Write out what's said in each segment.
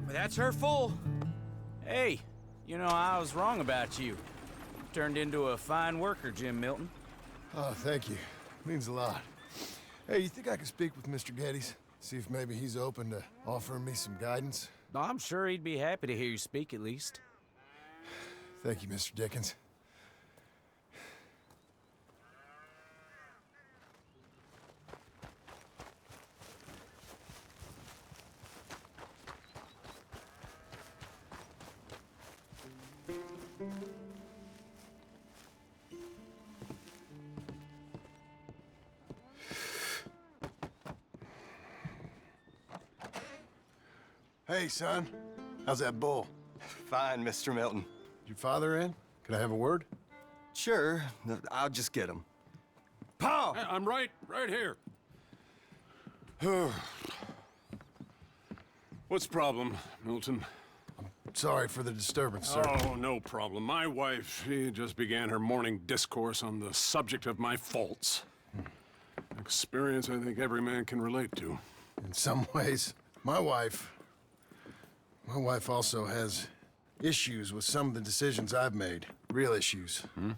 That's her full. Hey, you know, I was wrong about you. Turned into a fine worker, Jim Milton. Oh, thank you. Means a lot. Hey, you think I could speak with Mr. Geddes? See if maybe he's open to offering me some guidance? I'm sure he'd be happy to hear you speak, at least. Thank you, Mr. Dickens. Hey, son. How's that bull? Fine, Mr. Milton. Your father in? Can I have a word? Sure, I'll just get him. Pa! Hey, I'm right here. What's the problem, Milton? Sorry for the disturbance, sir. Oh, no problem. My wife, she just began her morning discourse on the subject of my faults. Experience I think every man can relate to. In some ways, my wife also has issues with some of the decisions I've made. Real issues. Hmm?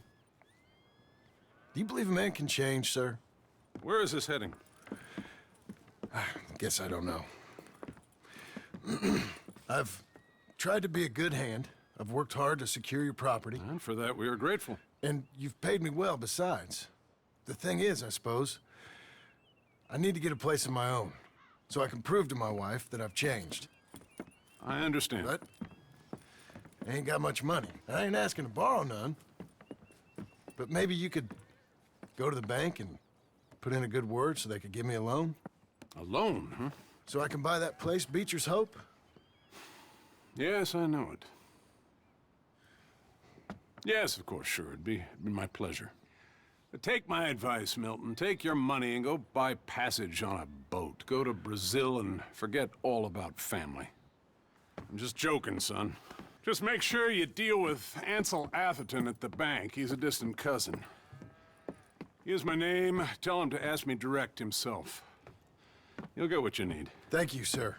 Do you believe a man can change, sir? Where is this heading? I guess I don't know. I've tried to be a good hand. I've worked hard to secure your property. And for that, we are grateful. And you've paid me well besides. The thing is, I suppose, I need to get a place of my own, so I can prove to my wife that I've changed. I understand. But I ain't got much money. I ain't asking to borrow none. But maybe you could go to the bank and put in a good word so they could give me a loan? A loan, huh? So I can buy that place, Beecher's Hope? Yes, I know it. Yes, of course, sure. It'd be my pleasure. But take my advice, Milton. Take your money and go buy passage on a boat. Go to Brazil and forget all about family. I'm just joking, son. Just make sure you deal with Ansel Atherton at the bank. He's a distant cousin. Use my name. Tell him to ask me direct himself. You'll get what you need. Thank you, sir.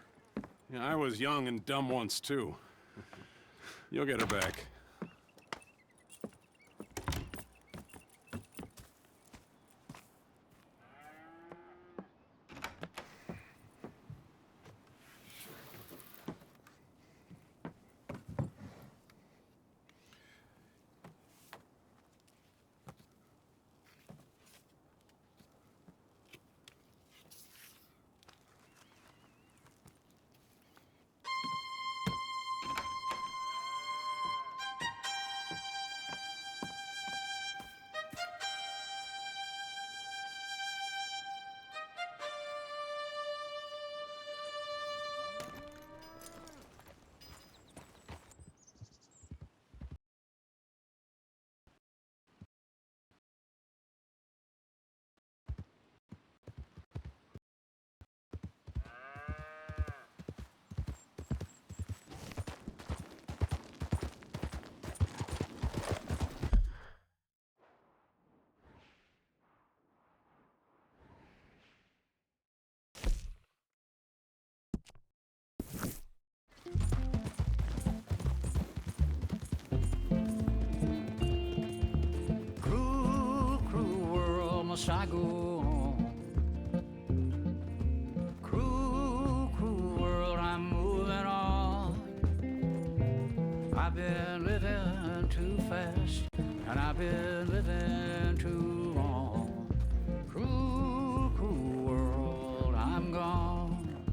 Yeah, I was young and dumb once, too. You'll get her back. must I go on? Cruel, cruel world, I'm moving on. I've been living too fast, and I've been living too long. Cruel, cruel world, I'm gone.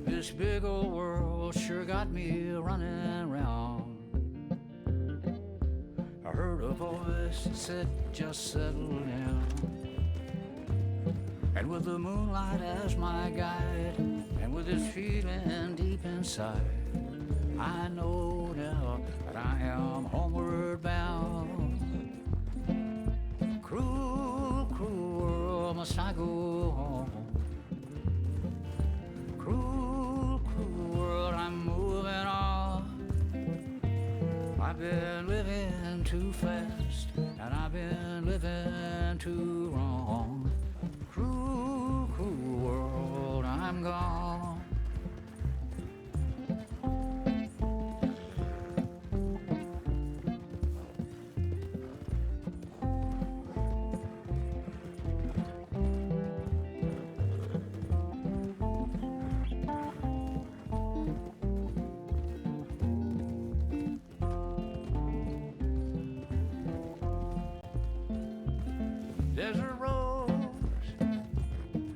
This big old world sure got me running round. I heard a voice that said, just settle down. And with the moonlight as my guide, and with this feeling deep inside, I know now that I am homeward bound. Cruel, cruel world, must I go home? Cruel, cruel world, I'm moving on. I've been living too fast, and I've been living too wrong. Cruel, cruel world, I'm gone. Desert roads,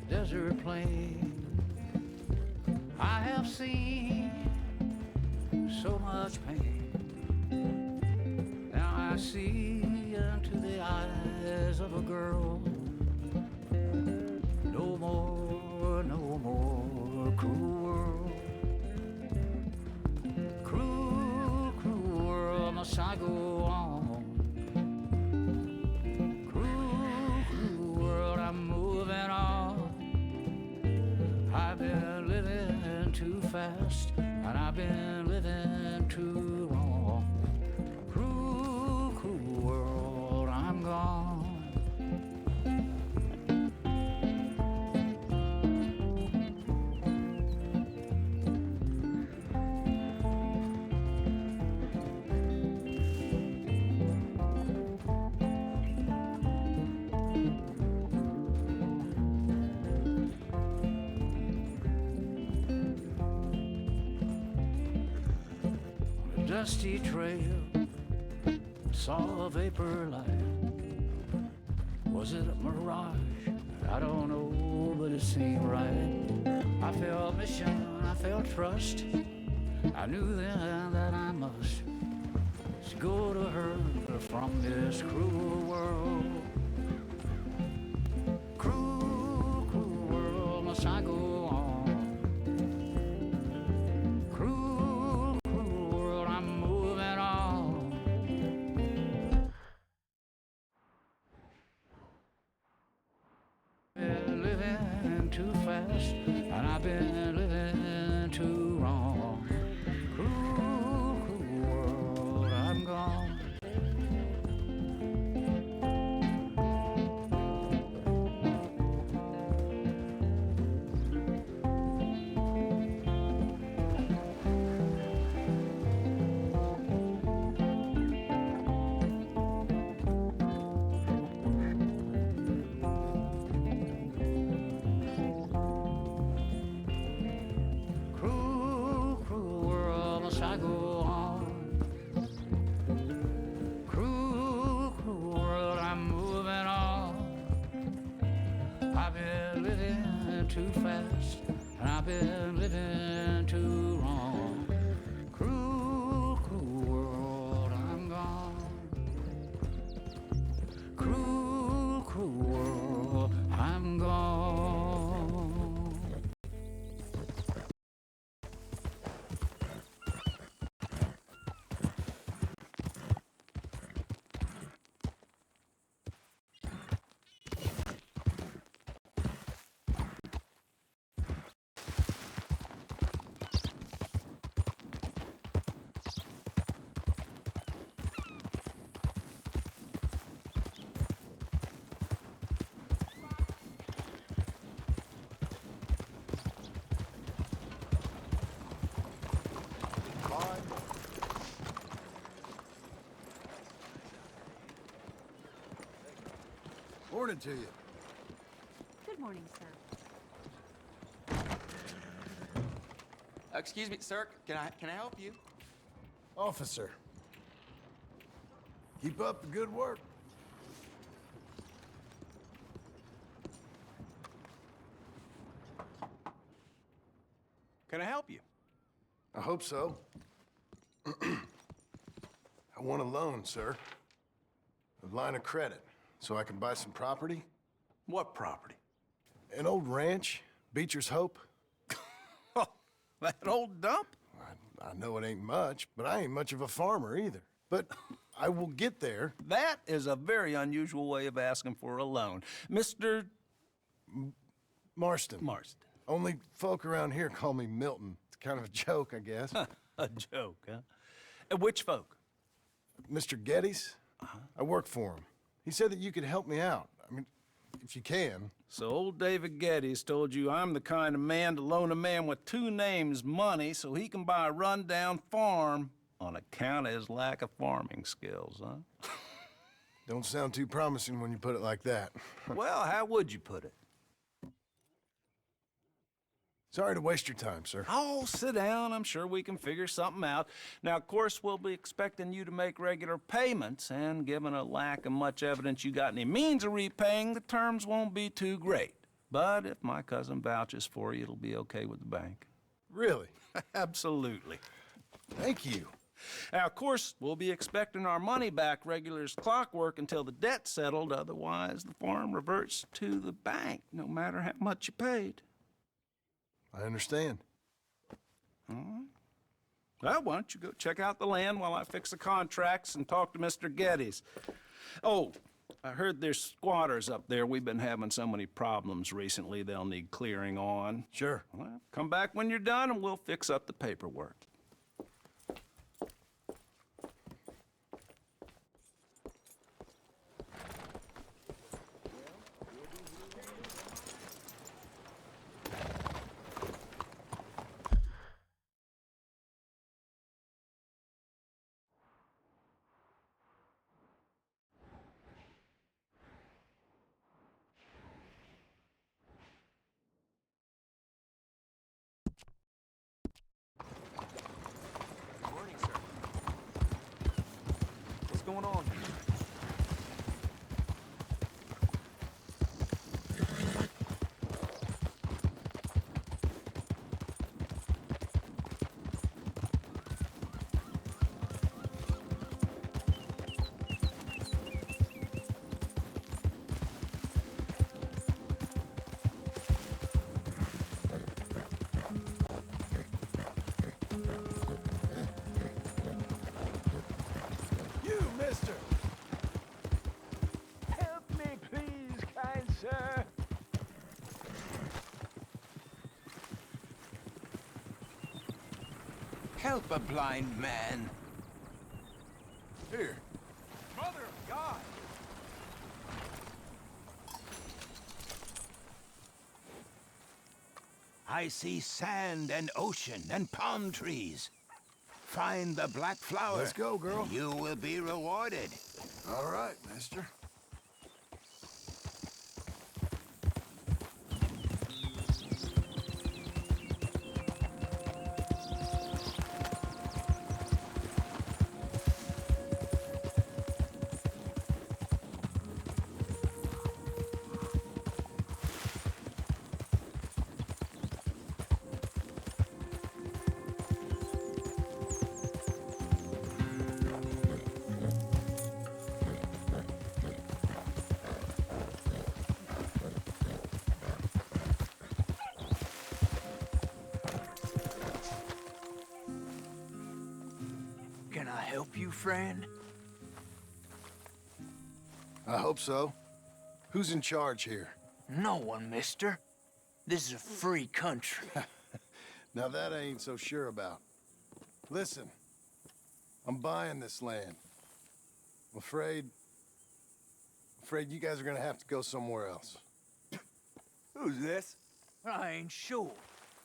desert plain, I have seen so much pain. Now I see into the eyes of a girl. No more, no more cruel world. Cruel, cruel world, must I go on? I've been living too fast, and I've been living too long. Cruel, cruel world, I'm gone. Dusty trail, saw a vapor light. Was it a mirage? I don't know, but it seemed right. I felt mission, I felt trust. I knew then that I must go to her from this cruel world. Cruel, cruel world, must I go on? Too fast, and I've been living too wrong. Cruel, cruel world, I'm gone. I go on. Cruel, cruel world, I'm moving on. I've been living too fast, and I've been living too wrong. Cruel, cruel world, I'm gone. Cruel, cruel world, I'm gone. Morning to you. Good morning, sir. Excuse me, sir. Can I help you? Officer. Keep up the good work. Can I help you? I hope so. I want a loan, sir. A line of credit, so I can buy some property. What property? An old ranch, Beecher's Hope. That old dump? I know it ain't much, but I ain't much of a farmer either. But I will get there. That is a very unusual way of asking for a loan. Mr. Marston. Marston. Only folk around here call me Milton. It's kind of a joke, I guess. A joke, huh? Which folk? Mr. Geddes? I work for him. He said that you could help me out. I mean, if you can. So old David Geddes told you I'm the kind of man to loan a man with two names money so he can buy a rundown farm on account of his lack of farming skills, huh? Don't sound too promising when you put it like that. Well, how would you put it? Sorry to waste your time, sir. Oh, sit down. I'm sure we can figure something out. Now, of course, we'll be expecting you to make regular payments, and given a lack of much evidence you got any means of repaying, the terms won't be too great. But if my cousin vouches for you, it'll be okay with the bank. Really? Absolutely. Thank you. Now, of course, we'll be expecting our money back regular as clockwork until the debt's settled. Otherwise, the farm reverts to the bank, no matter how much you paid. I understand. Well, why don't you go check out the land while I fix the contracts and talk to Mr. Geddes. Oh, I heard there's squatters up there. We've been having so many problems recently, they'll need clearing on. Sure. Well, come back when you're done and we'll fix up the paperwork. Morning, sir. What's going on? You, mister! Help me, please, kind sir. Help a blind man. Here. Mother of God! I see sand and ocean and palm trees. Find the black flower. Let's go, girl. You will be rewarded. All right, mister. Can I help you, friend? I hope so. Who's in charge here? No one, mister. This is a free country. Now that I ain't so sure about. Listen, I'm buying this land. I'm afraid you guys are gonna have to go somewhere else. Who's this? I ain't sure.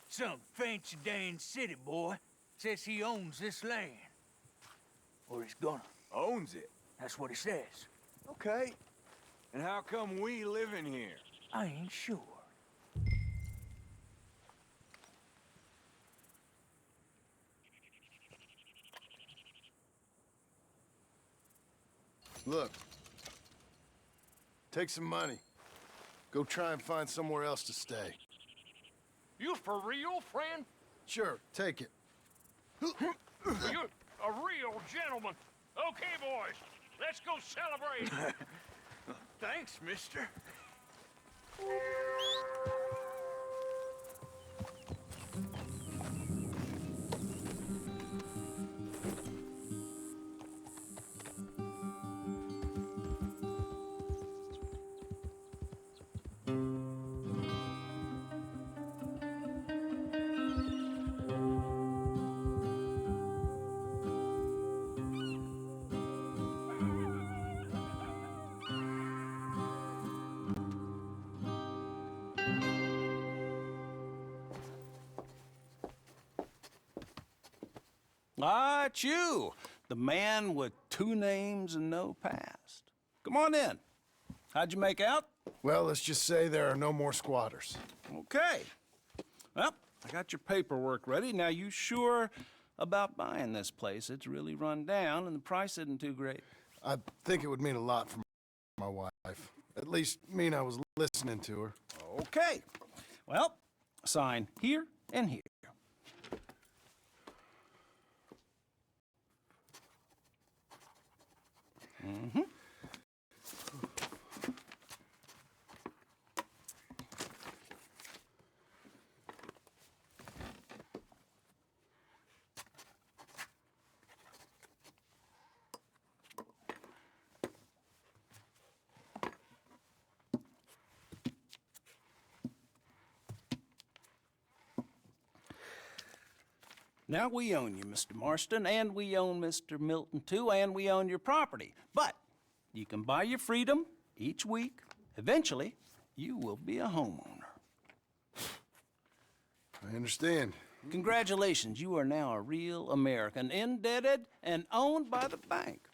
Some fancy Dan city boy says he owns this land. Or he's gonna. Owns it. That's what he says. Okay. And how come we live in here? I ain't sure. Look. Take some money. Go try and find somewhere else to stay. You for real, friend? Sure, take it. You're a real gentleman. Okay, boys, let's go celebrate. Thanks, mister. Ah, it's you, the man with 2 names and no past. Come on in. How'd you make out? Well, let's just say there are no more squatters. Okay. Well, I got your paperwork ready. Now, you sure about buying this place? It's really run down, and the price isn't too great. I think it would mean a lot for my wife. At least mean I was listening to her. Okay. Well, sign here and here. Mm-hmm. Now we own you, Mr. Marston, and we own Mr. Milton, too, and we own your property. But you can buy your freedom each week. Eventually, you will be a homeowner. I understand. Congratulations, you are now a real American, indebted and owned by the bank.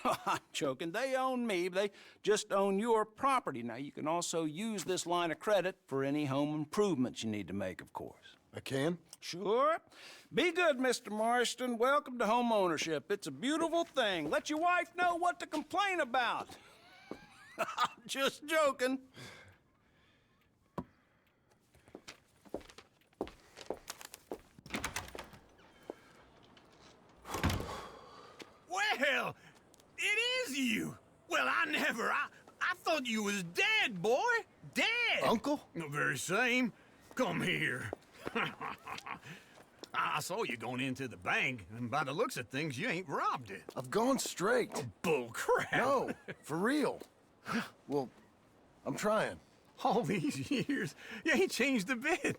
I'm joking, they own me, they just own your property. Now, you can also use this line of credit for any home improvements you need to make, of course. I can? Sure. Be good, Mr. Marston. Welcome to home ownership. It's a beautiful thing. Let your wife know what to complain about. Just joking. Well, it is you. Well, I thought you was dead, boy. Dead. Uncle? The very same. Come here. I saw you going into the bank, and by the looks of things, you ain't robbed it. I've gone straight. Bull crap. No, for real. Well, I'm trying. All these years, you ain't changed a bit.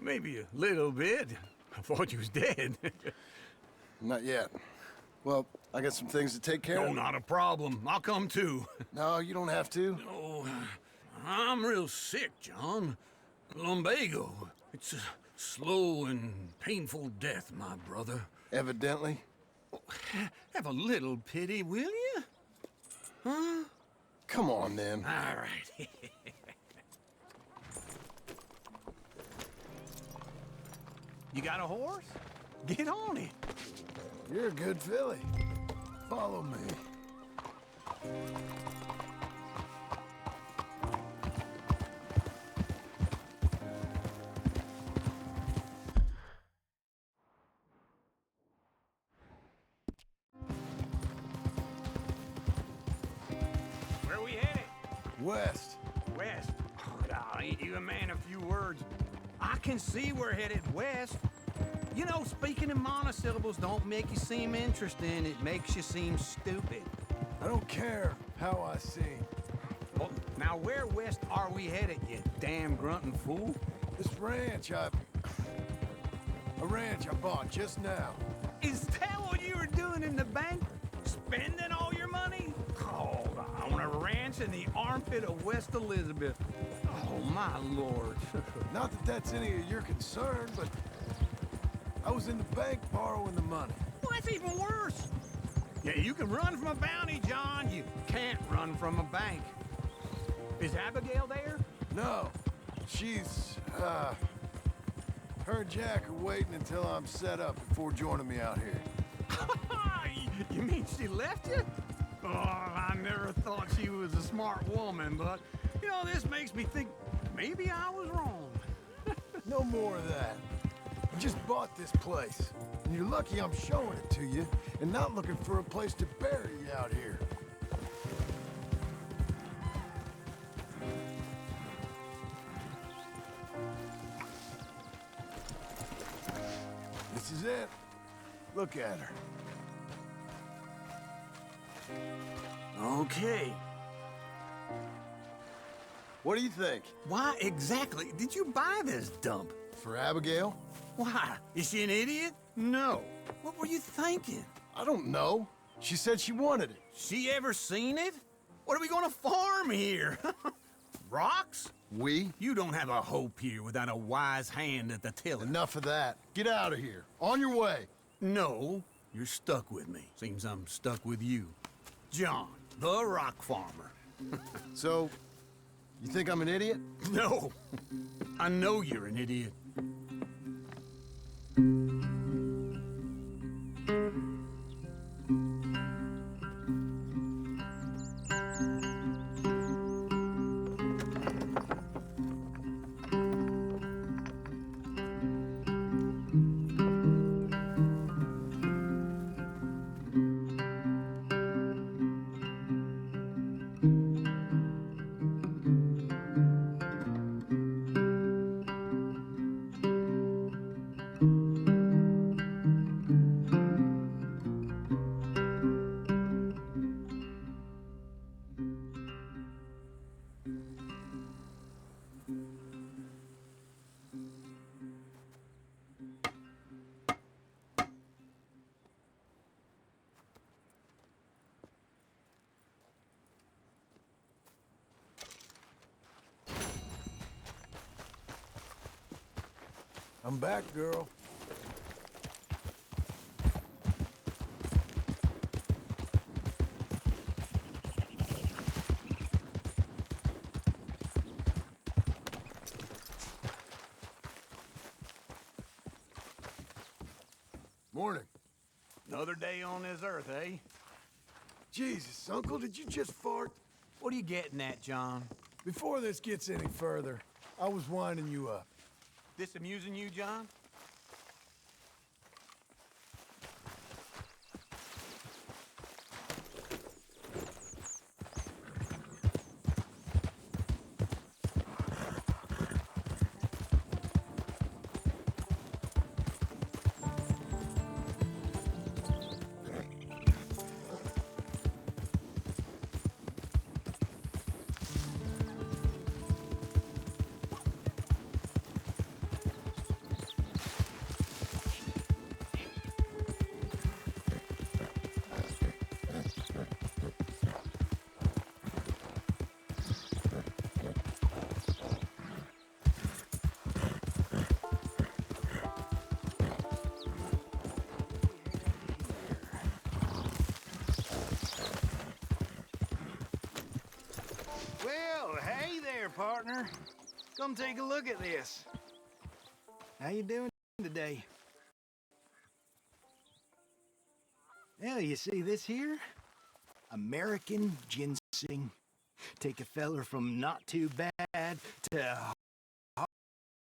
Maybe a little bit. I thought you was dead. Not yet. Well, I got some things to take care No, of. not a problem. I'll come too. No, you don't have to. Oh, I'm real sick, John. Lumbago. It's a slow and painful death, my brother. Evidently. Have a little pity, will you? Huh? Come on, then. All right. You got a horse? Get on it. You're a good filly. Follow me. Where we headed? West. West. Oh, ain't you a man of few words? I can see we're headed west. You know, speaking in monosyllables don't make you seem interesting. It makes you seem stupid. I don't care how I sing. Well, now where west are we headed, you damn grunting fool? This ranch I bought just now. Is that what you were doing in the bank? Spending all your money? Oh, on a ranch in the armpit of West Elizabeth. Oh, my lord. Not that that's any of your concern, but I was in the bank borrowing the money. Well, that's even worse. Yeah, you can run from a bounty, John. You can't run from a bank. Is Abigail there? No. She's, her and Jack are waiting until I'm set up before joining me out here. You mean she left you? Oh, I never thought she was a smart woman, but, you know, this makes me think maybe I was wrong. No more of that. You just bought this place, and you're lucky I'm showing it to you and not looking for a place to bury you out here. This is it. Look at her. Okay. What do you think? Why exactly did you buy this dump? For Abigail? Why? Is she an idiot? No. What were you thinking? I don't know. She said she wanted it. She ever seen it? What are we gonna farm here? Rocks? We? You don't have a hope here without a wise hand at the tiller. Enough of that. Get out of here. On your way. No, you're stuck with me. Seems I'm stuck with you. John, the rock farmer. So, you think I'm an idiot? No, I know you're an idiot. I'm back, girl. Morning. Another day on this earth, eh? Jesus, Uncle, did you just fart? What are you getting at, John? Before this gets any further, I was winding you up. This amusing you, John? Well, hey there, partner. Come take a look at this. How you doing today? Well, you see this here? American ginseng. Take a feller from not too bad to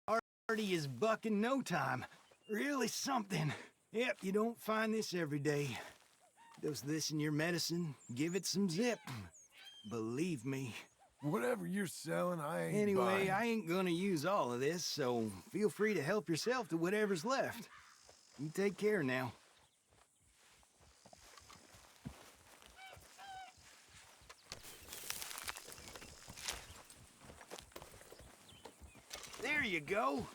hardy as buck in no time. Really something. Yep, you don't find this every day. Dose this in your medicine, give it some zip. Believe me. Whatever you're selling, I ain't Anyway, buying. I ain't gonna use all of this, so feel free to help yourself to whatever's left. You take care now. There you go.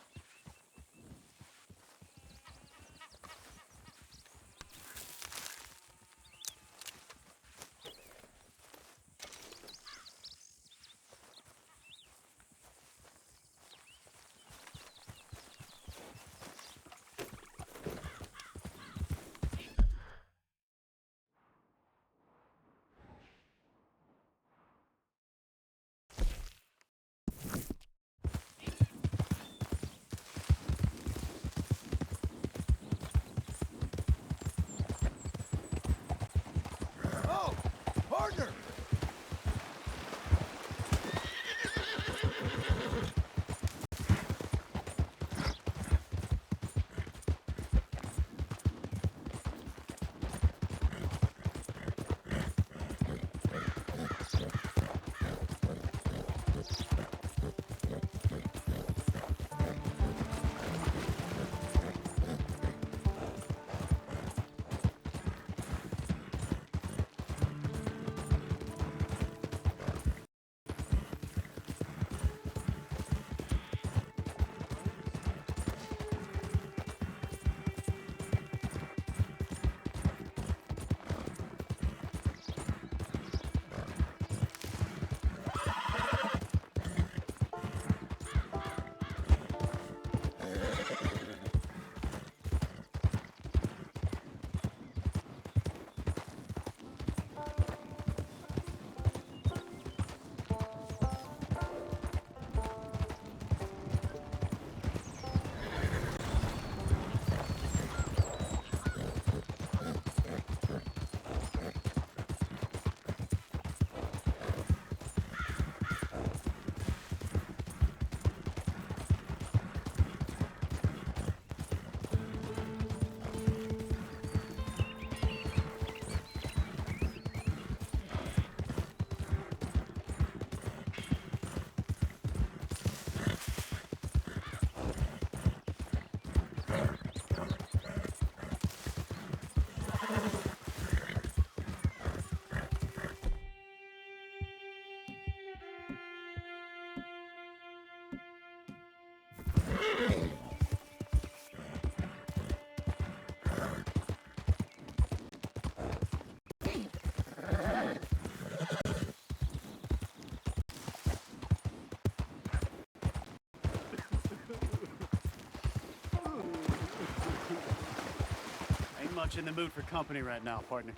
much in the mood for company right now, partner.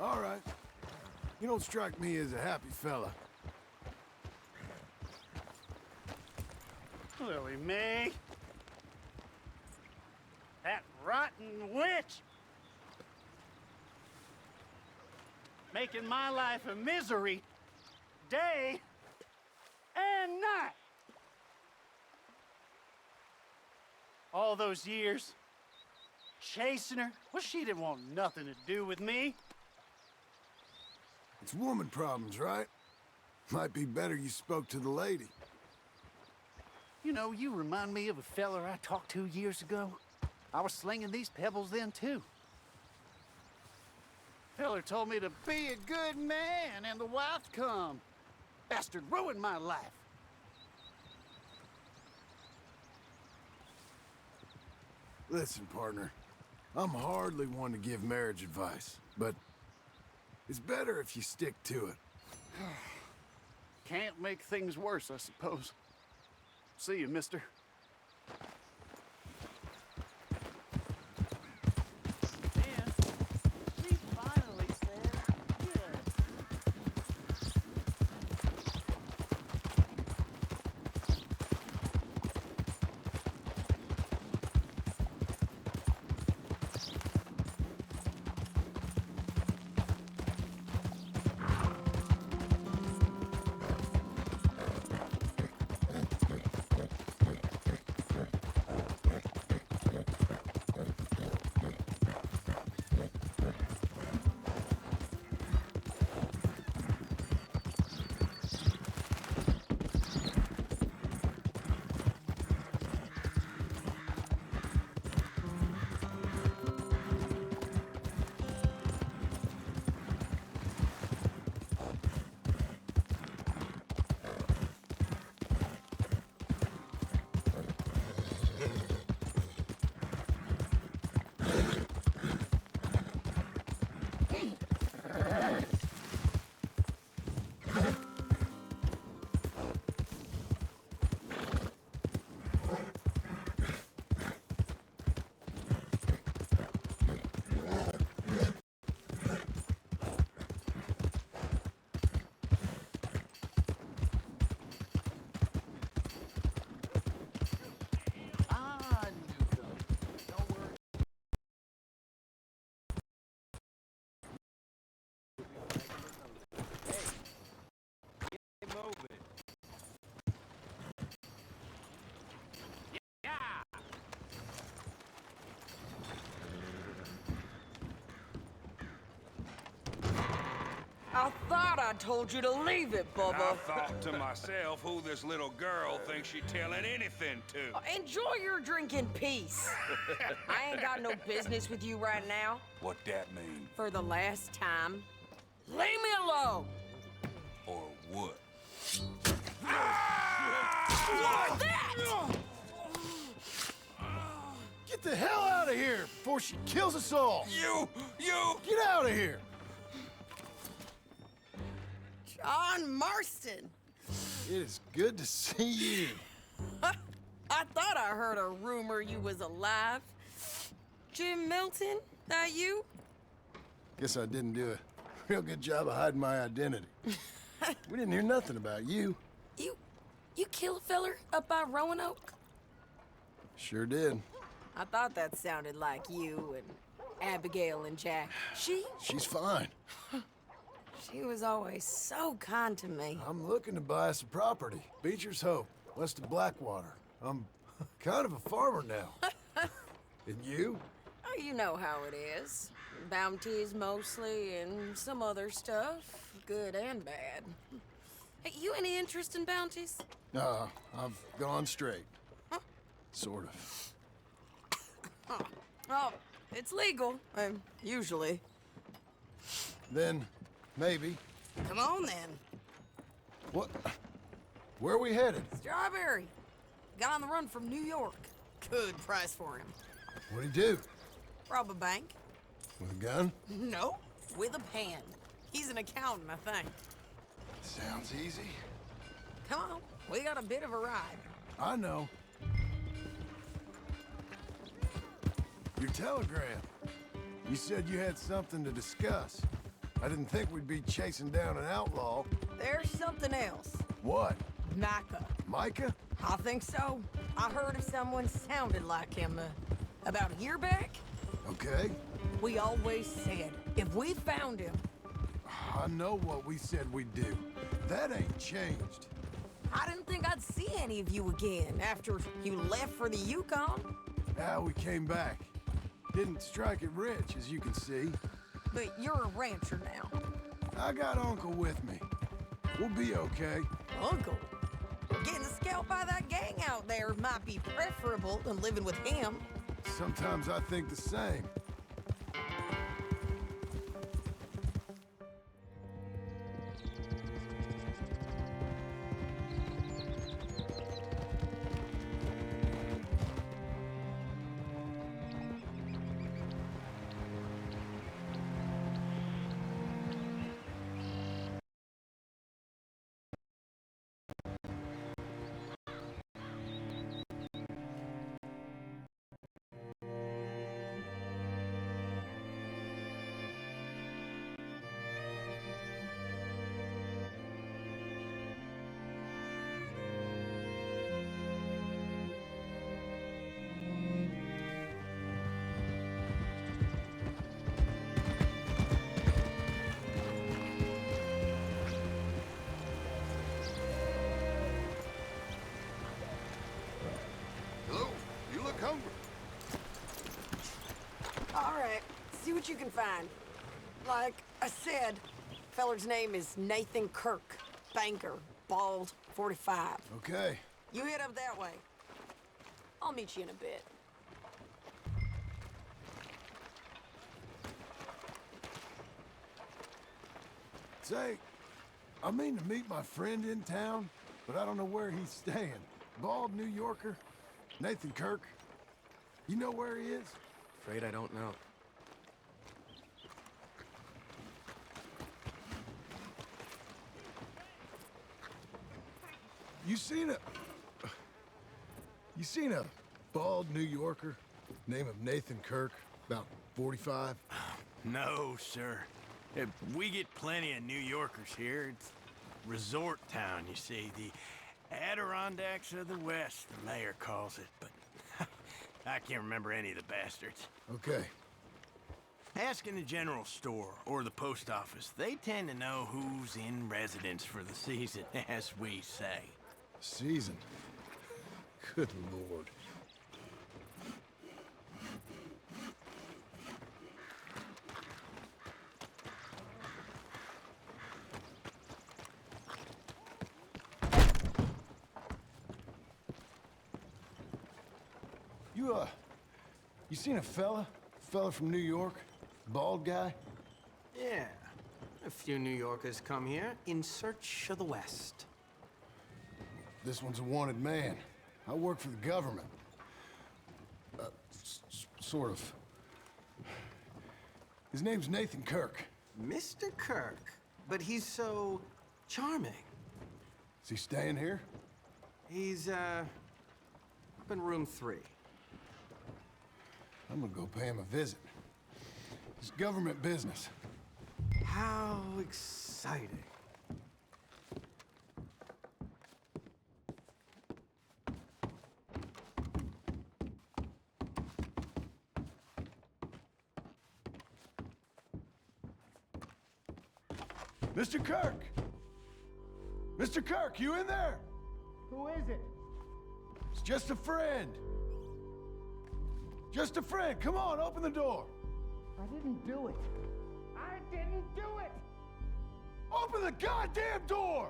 All right. You don't strike me as a happy fella. Lily May. That rotten witch. Making my life a misery, day and night. All those years, chasing her. Well, she didn't want nothing to do with me. It's woman problems, right? Might be better you spoke to the lady. You know, you remind me of a feller I talked to years ago. I was slinging these pebbles then, too. Feller told me to be a good man and the wife come. Bastard ruined my life. Listen, partner. I'm hardly one to give marriage advice, but it's better if you stick to it. Can't make things worse, I suppose. See you, mister. Man, she finally said, yeah. I thought I told you to leave it, Bubba. I thought to myself who this little girl thinks she's telling anything to. Enjoy your drink in peace. I ain't got no business with you right now. What that mean? For the last time, leave me alone. Or what? What's that? Get the hell out of here before she kills us all! You! Get out of here! John Marston. It is good to see you. I thought I heard a rumor you was alive. Jim Milton, that you? Guess I didn't do a real good job of hiding my identity. We didn't hear nothing about you. You kill a feller up by Roanoke? Sure did. I thought that sounded like you and Abigail and Jack. She's fine. She was always so kind to me. I'm looking to buy us a property. Beecher's Hope, west of Blackwater. I'm kind of a farmer now. And you? Oh, you know how it is. Bounties mostly, and some other stuff, good and bad. Hey, you any interest in bounties? I've gone straight. Huh? Sort of. Oh, it's legal, usually. Then, maybe. Come on, then. What? Where are we headed? Strawberry. Got on the run from New York. Good price for him. What'd he do? Rob a bank. With a gun? No, with a pen. He's an accountant, I think. Sounds easy. Come on, we got a bit of a ride. I know. Your telegram. You said you had something to discuss. I didn't think we'd be chasing down an outlaw. There's something else. What? Micah. Micah? I think so. I heard of someone sounded like him about a year back. Okay. We always said, if we found him... I know what we said we'd do. That ain't changed. I didn't think I'd see any of you again after you left for the Yukon. Now we came back. Didn't strike it rich, as you can see. But you're a rancher now. I got Uncle with me. We'll be okay. Uncle? Getting scalped by that gang out there might be preferable than living with him. Sometimes I think the same. See what you can find. Like I said, feller's name is Nathan Kirk. Banker, bald, 45. Okay. You head up that way. I'll meet you in a bit. Say, I mean to meet my friend in town, but I don't know where he's staying. Bald New Yorker, Nathan Kirk. You know where he is? Afraid I don't know. You seen a bald New Yorker, name of Nathan Kirk, about 45? No, sir. We get plenty of New Yorkers here. It's resort town, you see. The Adirondacks of the West, the mayor calls it, but I can't remember any of the bastards. Okay. Ask in the general store or the post office. They tend to know who's in residence for the season, as we say. Season? Good Lord. You seen a fella? Fella from New York? Bald guy? Yeah. A few New Yorkers come here in search of the West. This one's a wanted man. I work for the government. Sort of. His name's Nathan Kirk. Mr. Kirk? But he's so charming. Is he staying here? He's, up in room 3. I'm gonna go pay him a visit. It's government business. How exciting. Mr. Kirk! Mr. Kirk, you in there? Who is it? It's just a friend. Just a friend. Come on, open the door. I didn't do it. I didn't do it! Open the goddamn door!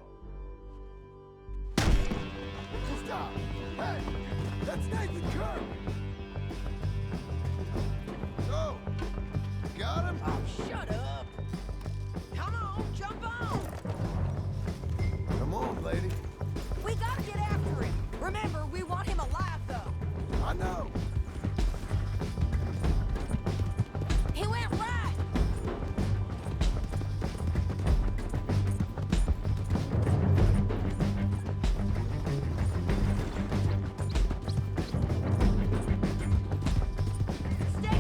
Stop! Hey, that's Nathan Kirk! So, got him? Oh, shut up! Come on, jump on! Come on, lady. We gotta get after him. Remember, we want him alive, though. I know. He went right! Stay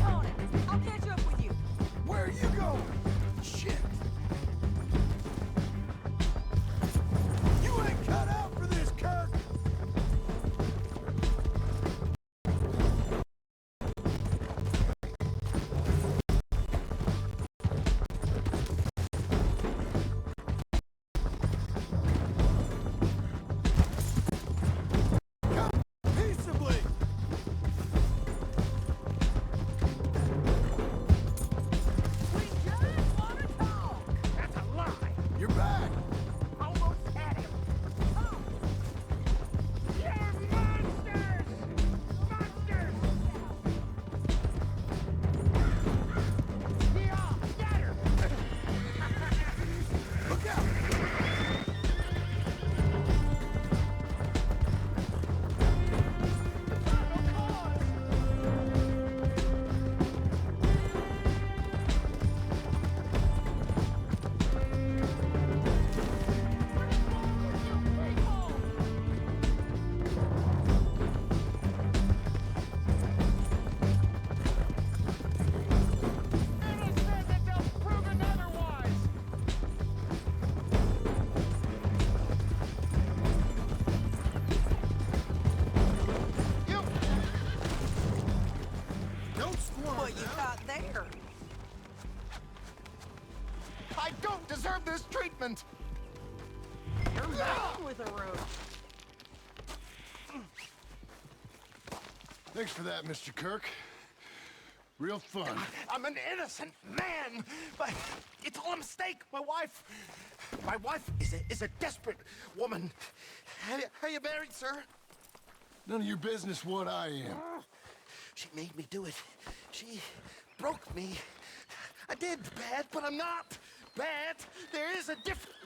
I don't deserve this treatment! You're messing with a roach. Thanks for that, Mr. Kirk. Real fun. I'm an innocent man, but it's all a mistake. My wife is a desperate woman. Are you married, sir? None of your business what I am. She made me do it. She broke me. I did bad, but I'm not bad. There is a difference.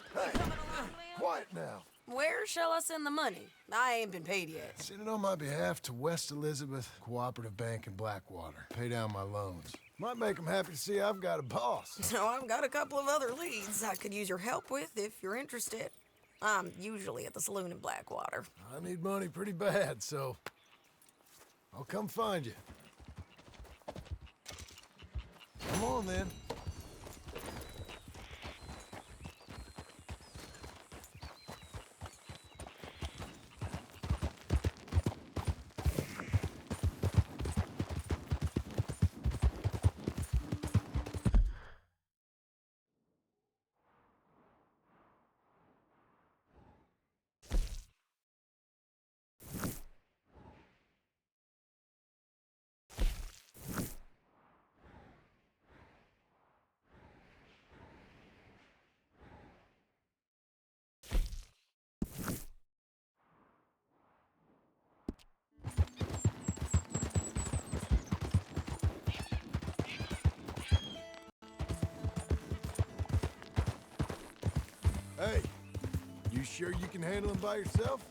Quiet now. Where shall I send the money? I ain't been paid yet. Send it on my behalf to West Elizabeth Cooperative Bank in Blackwater. Pay down my loans. Might make them happy to see I've got a boss. So I've got a couple of other leads I could use your help with if you're interested. I'm usually at the saloon in Blackwater. I need money pretty bad, so I'll come find you. Come on, then. Hey, you sure you can handle him by yourself?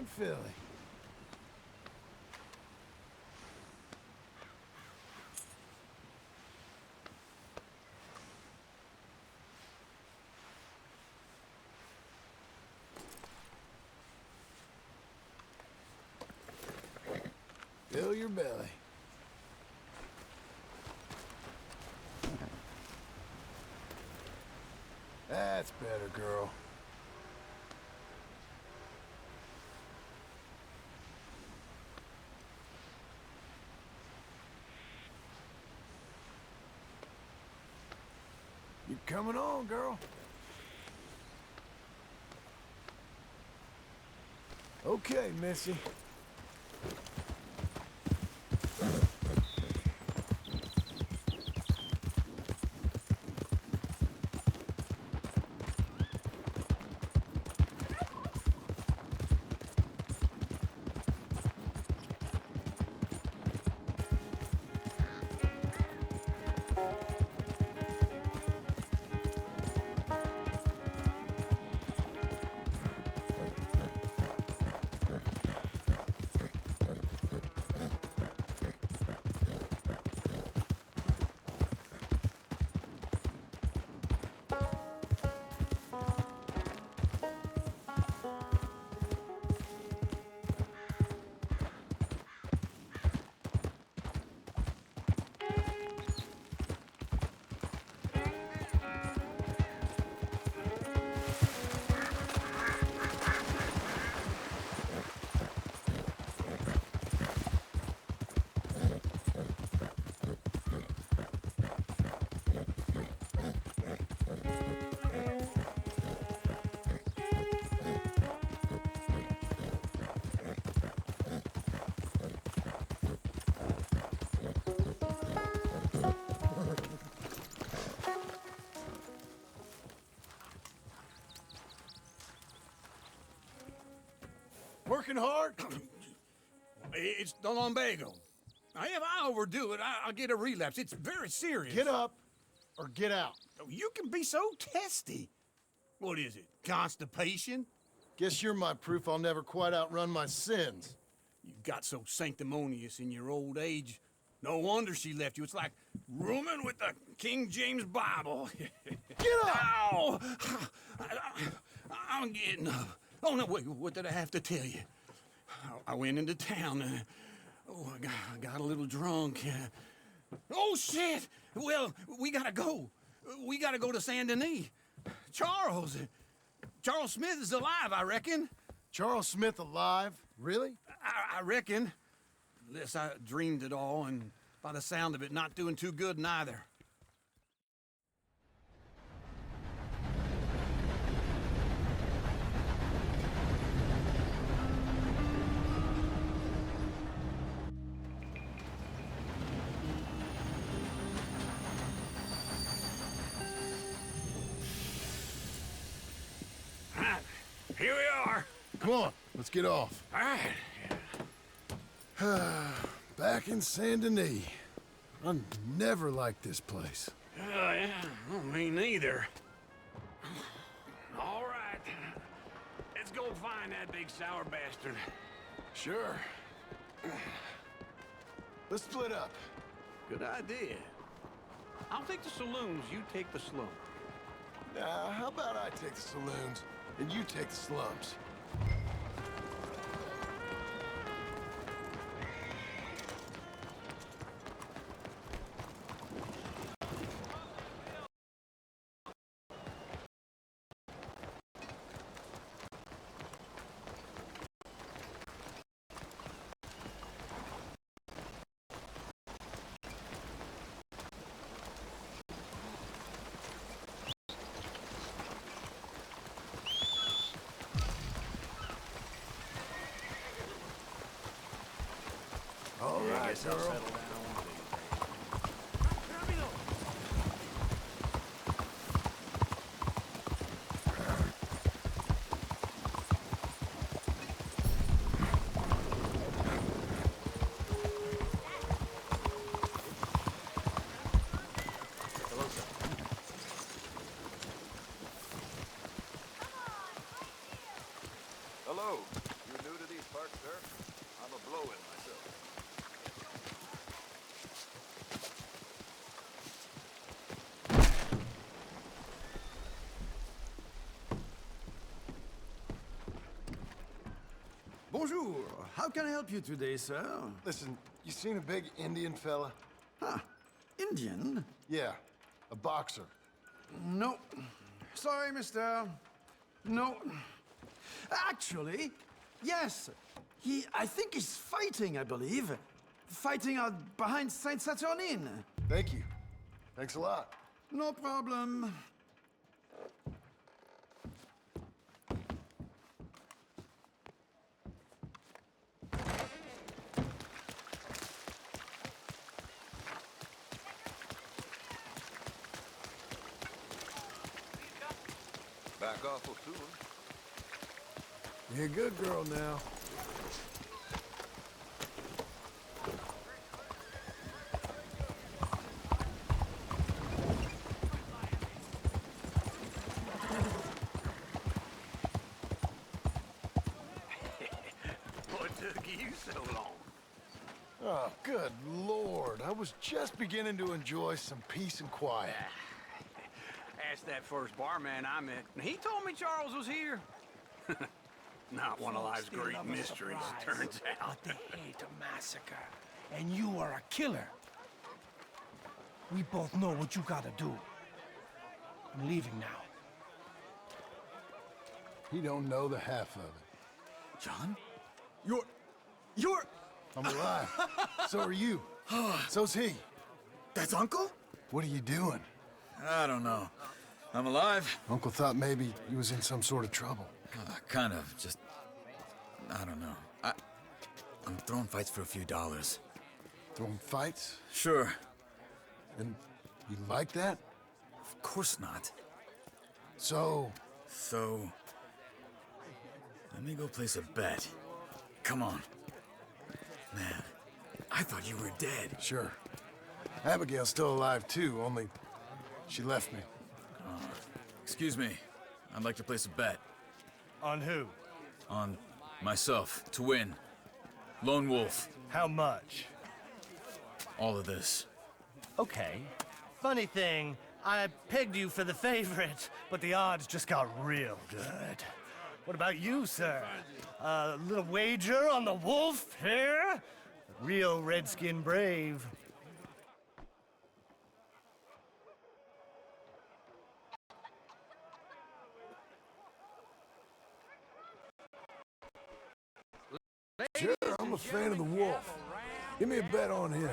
Fine Philly. Fill your belly. That's better, girl. You coming on, girl? Okay, Missy. working hard? It's the lumbago. Now, if I overdo it, I'll get a relapse. It's very serious. Get up or get out. You can be so testy. What is it, constipation? Guess you're my proof I'll never quite outrun my sins. You got so sanctimonious in your old age. No wonder she left you. It's like rooming with the King James Bible. Get up! Ow! I'm getting up. Oh, no, wait, what did I have to tell you? I went into town. I got a little drunk. Oh, shit! Well, we gotta go. We gotta go to Saint Denis. Charles Smith is alive, I reckon. Charles Smith alive? Really? I reckon. Unless I dreamed it all, and by the sound of it, not doing too good neither. Here we are. Come on, let's get off. All right. Back in Saint Denis. I never liked this place. Yeah, well, me neither. All right. Let's go find that big sour bastard. Sure. Let's split up. Good idea. I'll take the saloons, you take the slum. Nah, how about I take the saloons and you take the slums? All right, girl. Hello. You new to these parts, sir? I'm a blow-in myself. Bonjour. How can I help you today, sir? Listen, you seen a big Indian fella? Huh. Indian? Yeah, a boxer. No. Sorry, mister. No. Actually, yes. I think he's fighting, I believe. Fighting out behind Saint Saturnin. Thank you. Thanks a lot. No problem. Back awful soon. You're a good girl now. What took you so long? Oh, good Lord. I was just beginning to enjoy some peace and quiet. Asked that first barman I met, and he told me Charles was here. Not one of life's great mysteries, turns out. But they hate a massacre, and you are a killer. We both know what you gotta do. I'm leaving now. He don't know the half of it. John? You're... I'm alive. So are you. So's he. That's Uncle? What are you doing? I don't know. I'm alive. Uncle thought maybe he was in some sort of trouble. Kind of. Just... I don't know. I'm throwing fights for a few dollars. Throwing fights? Sure. And you like that? Of course not. So... Let me go place a bet. come on. Man, I thought you were dead. Sure. Abigail's still alive, too, only she left me. Excuse me. I'd like to place a bet. On who? On myself, to win. Lone Wolf. How much? All of this. Okay. Funny thing, I pegged you for the favorite, but the odds just got real good. What about you, sir? A little wager on the wolf here? Real redskin brave. Sure, I'm a fan of the wolf. Give me a bet on him.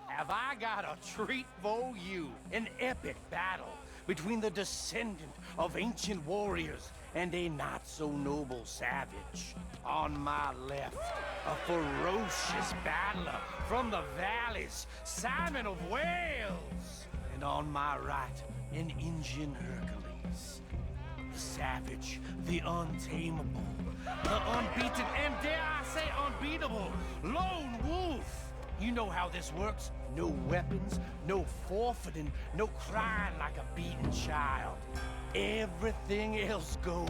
Have I got a treat for you? An epic battle between the descendant of ancient warriors and a not-so-noble savage. On my left, a ferocious battler from the valleys, Simon of Wales. And on my right, an Indian Hercules. The savage, the untamable, the unbeaten, and dare I say unbeatable, Lone Wolf. You know how this works. No weapons, no forfeiting, no crying like a beaten child. Everything else goes.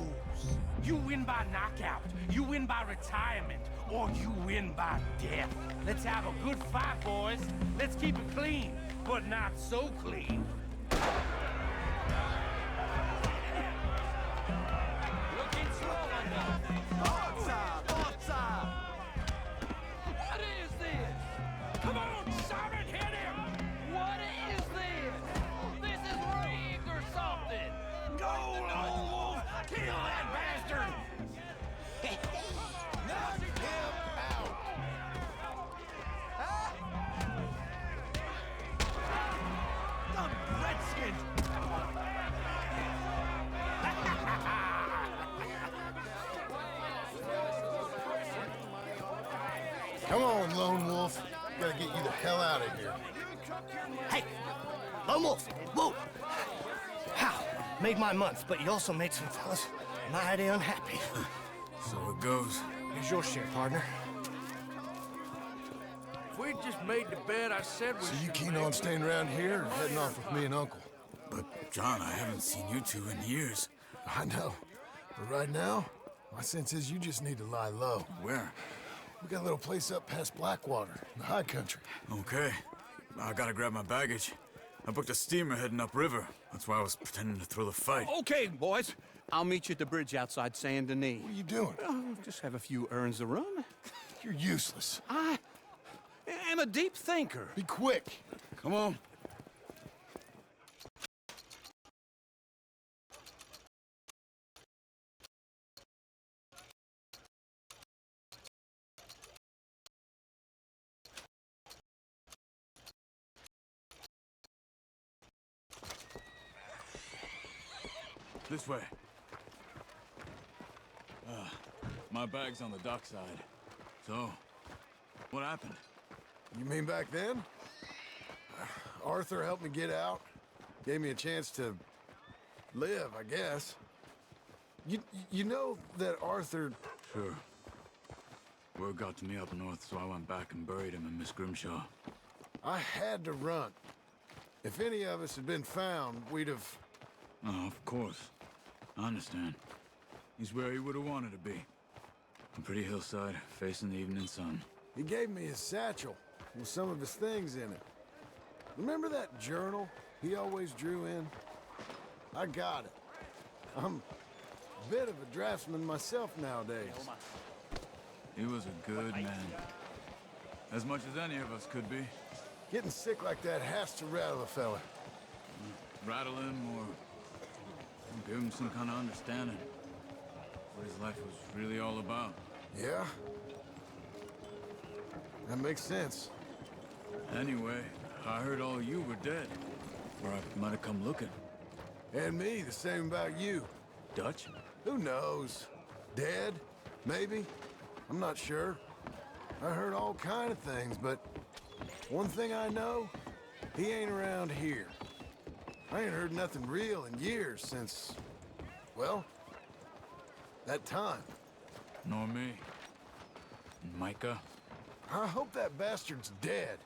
You win by knockout, you win by retirement, or you win by death. Let's have a good fight, boys. Let's keep it clean, but not so clean. Looking slow enough. What is this? Come on, Simon, hit him! What is this? This is rigged or something! Go, Lone Wolf! Kill that bastard! Knock him out! The Redskins! Come on, Lone Wolf. Gotta get you the hell out of here. Hey, Lone Wolf, whoa! How? Made my month, but you also made some fellas mighty unhappy. So it goes. Here's your share, partner. If we just made the bet I said we So you keen on staying around here or heading off with me and Uncle? But, John, I haven't seen you two in years. I know. But right now, my sense is you just need to lie low. Where? We got a little place up past Blackwater, in the high country. Okay. I gotta grab my baggage. I booked a steamer heading upriver. That's why I was pretending to throw the fight. Okay, boys. I'll meet you at the bridge outside Saint Denis. What are you doing? Just have a few errands to run. You're useless. I am a deep thinker. Be quick. Come on. This way. My bag's on the dockside. So, what happened? You mean back then? Arthur helped me get out. Gave me a chance to live, I guess. You know that Arthur... Sure. Word got to me up north, so I went back and buried him in Miss Grimshaw. I had to run. If any of us had been found, we'd have... Oh, of course. I understand. He's where he would have wanted to be. A pretty hillside, facing the evening sun. He gave me his satchel with some of his things in it. Remember that journal he always drew in? I got it. I'm a bit of a draftsman myself nowadays. He was a good man. As much as any of us could be. Getting sick like that has to rattle a fella. Rattle him or give him some kind of understanding. What his life was really all about. Yeah? That makes sense. Anyway, I heard all you were dead. Or I might have come looking. And me, the same about you. Dutch? Who knows? Dead? Maybe? I'm not sure. I heard all kind of things, but one thing I know, he ain't around here. I ain't heard nothing real in years since, well, that time. Nor me. And Micah? I hope that bastard's dead.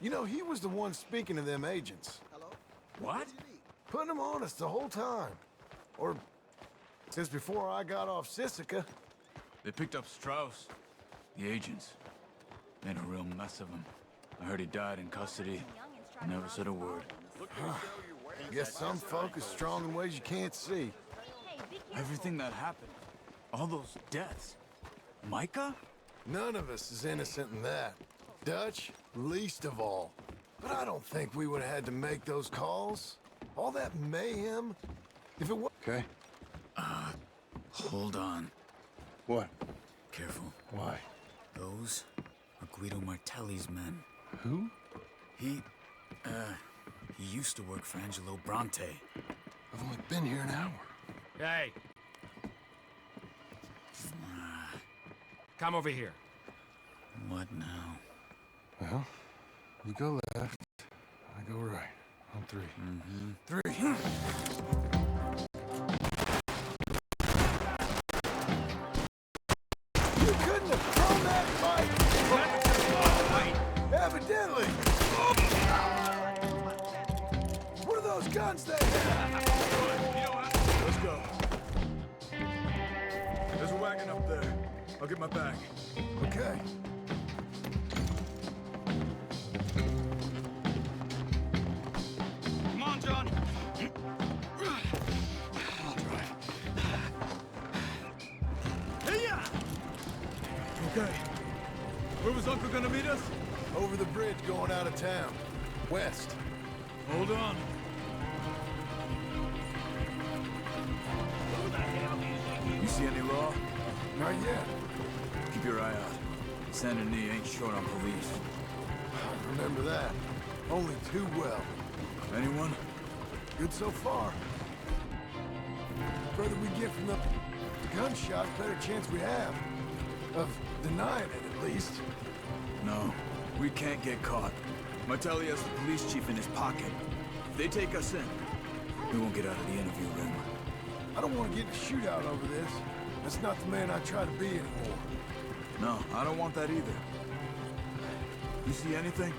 You know, he was the one speaking to them agents. What? Putting them on us the whole time. Or since before I got off Sisika. They picked up Strauss. The agents. Made a real mess of him. I heard he died in custody. Never said a word. Guess some folk is strong in ways you can't see. Everything that happened. All those deaths. Micah? None of us is innocent in that. Dutch, least of all. But I don't think we would have had to make those calls. All that mayhem. If it was... Okay. Hold on. What? Careful. Why? Those are Guido Martelli's men. Who? He used to work for Angelo Bronte. I've only been here an hour. Hey. Come over here. What now? Well, you go left, I go right. On three. Three. You couldn't have thrown that fight! Evidently! What are those guns they have? Let's go. There's a wagon up there. I'll get my bag. Okay. Come on, John. I'll drive. Hey-ya! Okay. Where was Uncle gonna meet us? Over the bridge going out of town. West. Hold on. You see any law? Not yet. Keep your eye out. Saint Denis ain't short on police. I remember that. Only too well. Anyone? Good so far. Further we get from the gunshot, better chance we have. Of denying it, at least. No, we can't get caught. Martelli has the police chief in his pocket. If they take us in, we won't get out of the interview room. I don't want to get in a shootout over this. That's not the man I try to be anymore. No, I don't want that either. You see anything?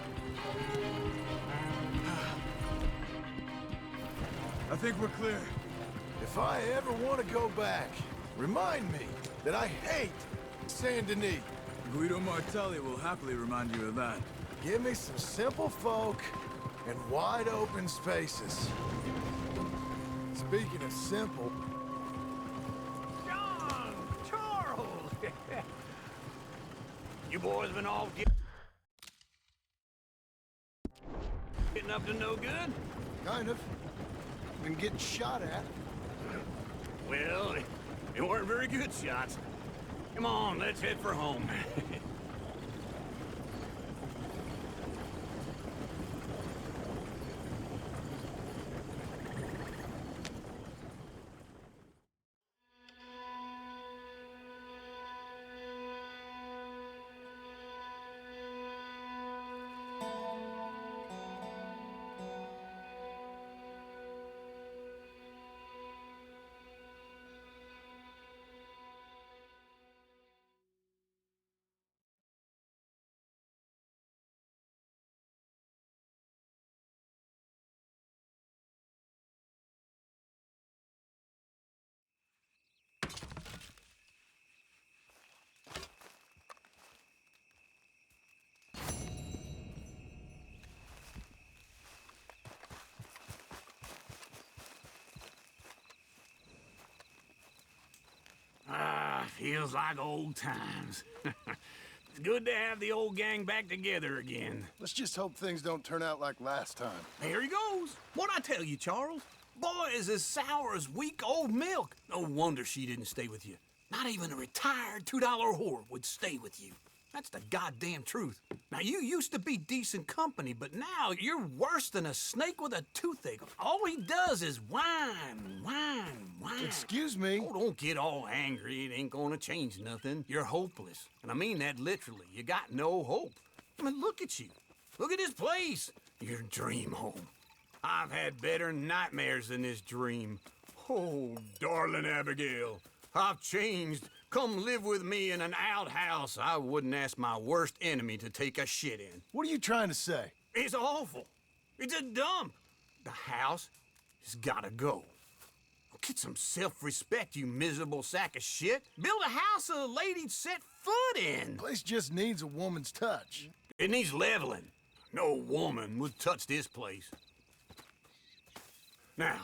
I think we're clear. If I ever want to go back, remind me that I hate Saint Denis. Guido Martelli will happily remind you of that. Give me some simple folk and wide open spaces. Speaking of simple... John! Charles! You boys been all getting up to no good? Kind of. Been getting shot at. Well, they weren't very good shots. Come on, let's head for home. Feels like old times. It's good to have the old gang back together again. Let's just hope things don't turn out like last time. There he goes. What'd I tell you, Charles? Boy is as sour as weak old milk. No wonder she didn't stay with you. Not even a retired $2 whore would stay with you. That's the goddamn truth. Now, you used to be decent company, but now you're worse than a snake with a toothache. All he does is whine, whine, whine. Excuse me? Oh, don't get all angry. It ain't gonna change nothing. You're hopeless. And I mean that literally. You got no hope. I mean, look at you. Look at this place. Your dream home. I've had better nightmares than this dream. Oh, darling Abigail, I've changed come live with me in an outhouse I wouldn't ask my worst enemy to take a shit in. What are you trying to say? It's awful. It's a dump. The house has gotta go. Get some self-respect, you miserable sack of shit. Build a house a lady'd set foot in. Place just needs a woman's touch. It needs leveling. No woman would touch this place. Now,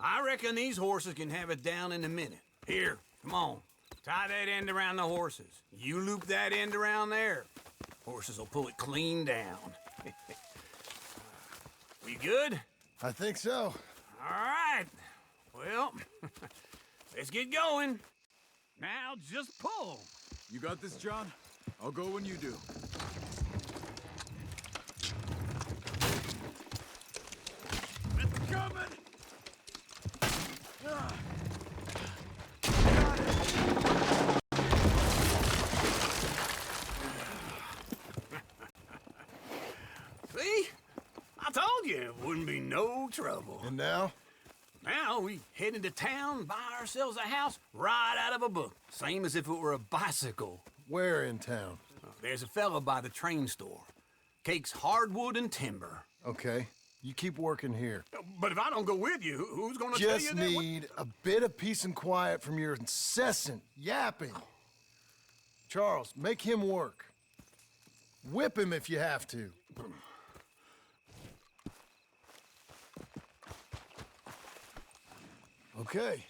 I reckon these horses can have it down in a minute. Here, come on. Tie that end around the horses. You loop that end around there. Horses will pull it clean down. We good? I think so. All right. Well, let's get going. Now just pull. You got this, John? I'll go when you do. It's coming! See? I told you it wouldn't be no trouble. And now? Now we head into town, buy ourselves a house right out of a book. Same as if it were a bicycle. Where in town? There's a fella by the train store. Cakes hardwood and timber. Okay. You keep working here. But if I don't go with you, who's gonna tell you Just that? need a bit of peace and quiet from your incessant yapping. Charles, make him work. Whip him if you have to. Okay.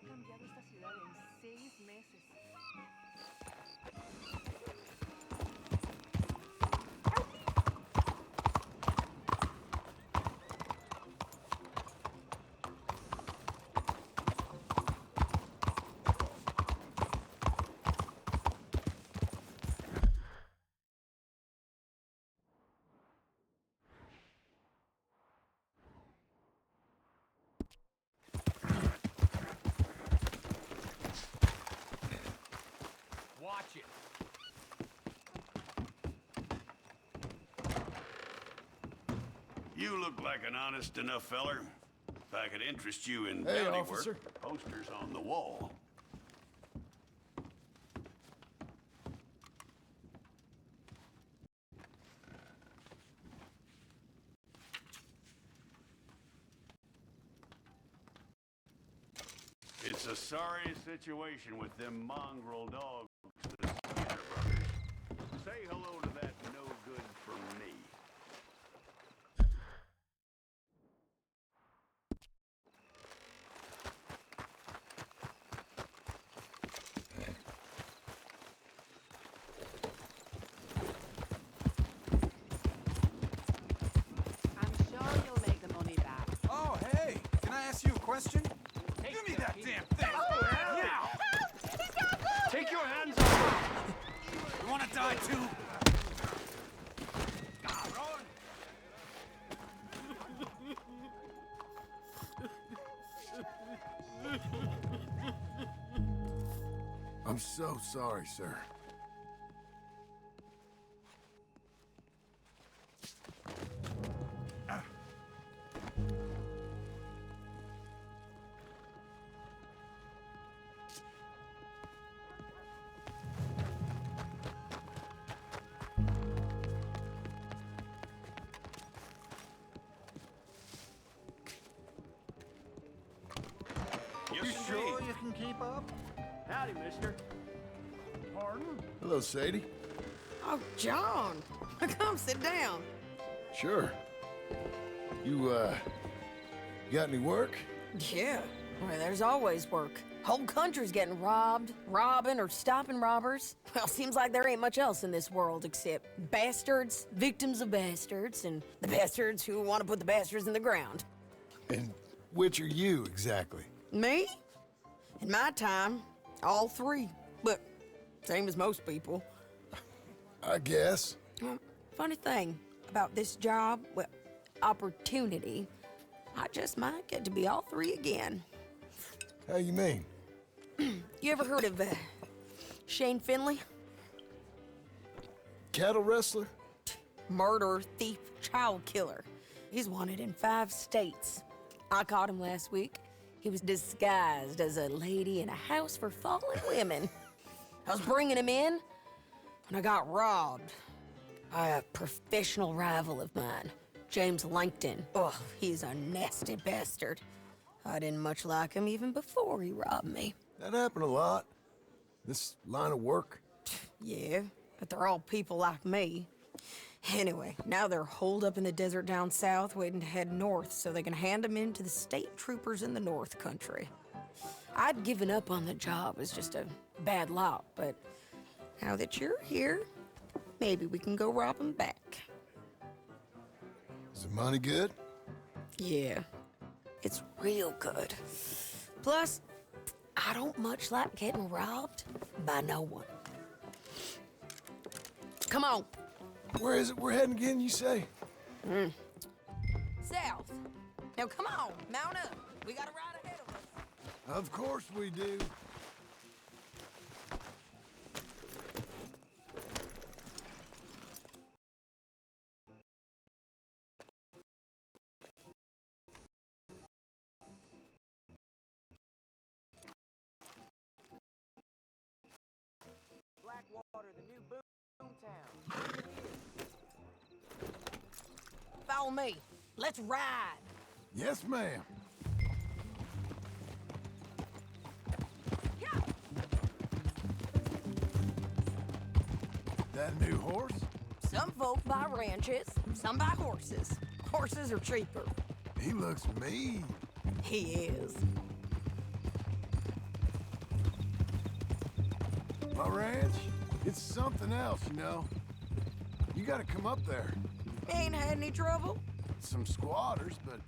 cambiado esta ciudad en 6 meses. Watch it. You look like an honest enough feller. If I could interest you in Hey, bounty officer. work, posters on the wall. It's a sorry situation with them mongrel dogs, the Skinner brothers. Say hello to that no good from me. I'm sure you'll make the money back. Oh, hey! Can I ask you a question? Take Give me that damn thing! Now! Take your hands off! You wanna die too? I'm so sorry, sir. You sure you can keep up? Howdy, mister. Pardon? Hello, Sadie. Oh, John. Come sit down. Sure. You got any work? Yeah. Well, there's always work. Whole country's getting robbed, robbing, or stopping robbers. Well, seems like there ain't much else in this world except bastards, victims of bastards, and the bastards who want to put the bastards in the ground. And which are you, exactly? Me? In my time, all three. But same as most people. I guess. Well, funny thing about this job, well, opportunity, I just might get to be all three again. How you mean? You ever heard of Shane Finley? Cattle wrestler? Murderer, thief, child killer. He's wanted in 5 states. I caught him last week. He was disguised as a lady in a house for fallen women. I was bringing him in when I got robbed by a professional rival of mine, James Langton. Oh, he's a nasty bastard. I didn't much like him even before he robbed me. That happened a lot. This line of work. Yeah, but they're all people like me. Anyway, now they're holed up in the desert down south, waiting to head north so they can hand them in to the state troopers in the north country. I'd given up on the job as just a bad lot, but now that you're here, maybe we can go rob them back. Is the money good? Yeah, it's real good. Plus, I don't much like getting robbed by no one. Come on. Where is it we're heading again, you say? South. Now come on, mount up. We got a ride ahead of us. Of course we do. Blackwater, the new boom town. Follow me. Let's ride. Yes, ma'am. That new horse? Some folk buy ranches, some buy horses. Horses are cheaper. He looks mean. He is. My ranch, it's something else, you know. You gotta come up there. Ain't had any trouble? Some squatters, but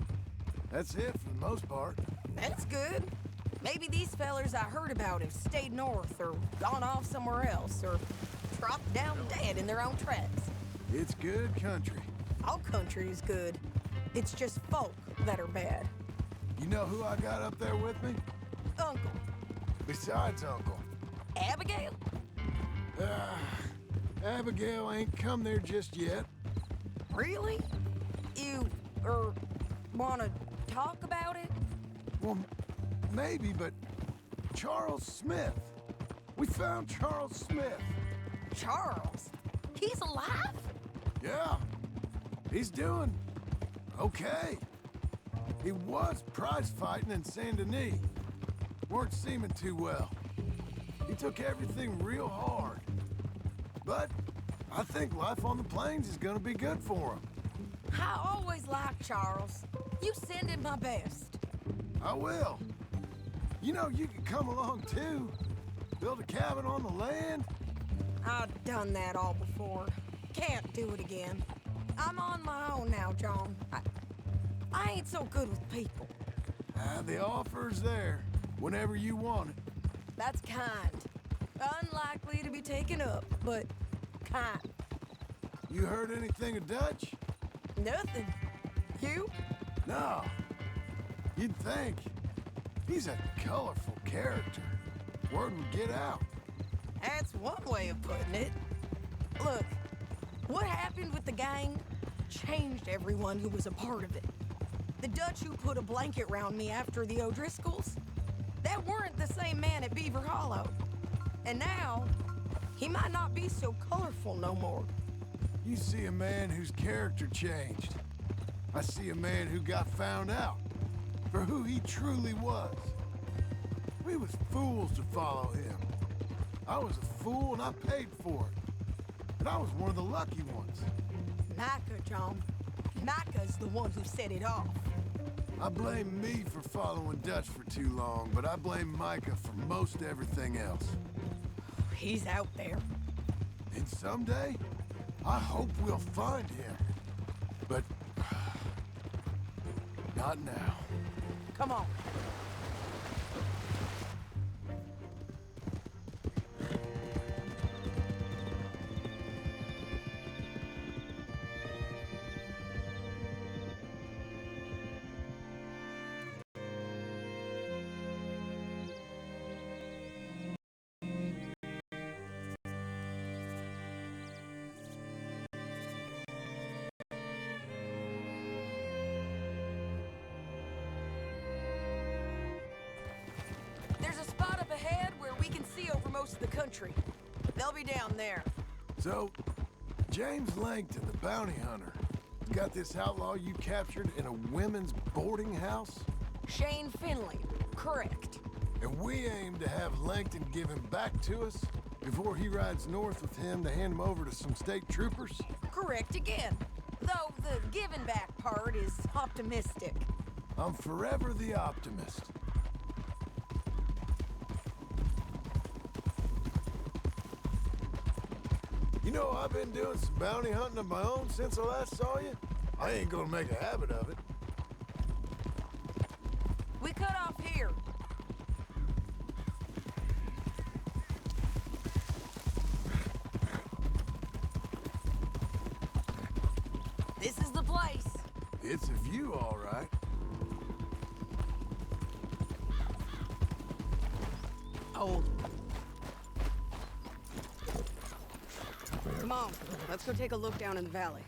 that's it for the most part. That's good. Maybe these fellers I heard about have stayed north or gone off somewhere else or dropped down dead in their own tracks. It's good country. All country is good. It's just folk that are bad. You know who I got up there with me? Uncle. Besides Uncle. Abigail? Abigail ain't come there just yet. Really? You, wanna talk about it? Well, maybe, but Charles Smith. We found Charles Smith. Charles? He's alive? Yeah. He's doing okay. He was prize fighting in Saint Denis. Weren't seeming too well. He took everything real hard. But I think life on the plains is gonna be good for him. I always liked Charles. You send him my best. I will. You know, you can come along too. Build a cabin on the land. I've done that all before. Can't do it again. I'm on my own now, John. I ain't so good with people. The offer's there. Whenever you want it. That's kind. Unlikely to be taken up, but kind. You heard anything of Dutch? Nothing. You? No. You'd think. He's a colorful character. Word would get out. That's one way of putting it. Look, what happened with the gang changed everyone who was a part of it. The Dutch who put a blanket round me after the O'Driscolls, that weren't the same man at Beaver Hollow. And now, he might not be so colorful no more. You see a man whose character changed. I see a man who got found out for who he truly was. We was fools to follow him. I was a fool and I paid for it. But I was one of the lucky ones. Micah, John. Micah's the one who set it off. I blame me for following Dutch for too long, but I blame Micah for most everything else. He's out there. And someday, I hope we'll find him. But not now. Come on. There's a spot up ahead where we can see over most of the country. They'll be down there. So, James Langton, the bounty hunter, got this outlaw you captured in a women's boarding house? Shane Finley, correct. And we aim to have Langton give him back to us before he rides north with him to hand him over to some state troopers? Correct again. Though the giving back part is optimistic. I'm forever the optimist. You know, I've been doing some bounty hunting of my own since I last saw you. I ain't gonna make a habit of it. We cut off here. This is the place. It's a view, all right. Oh. Come on, let's go take a look down in the valley.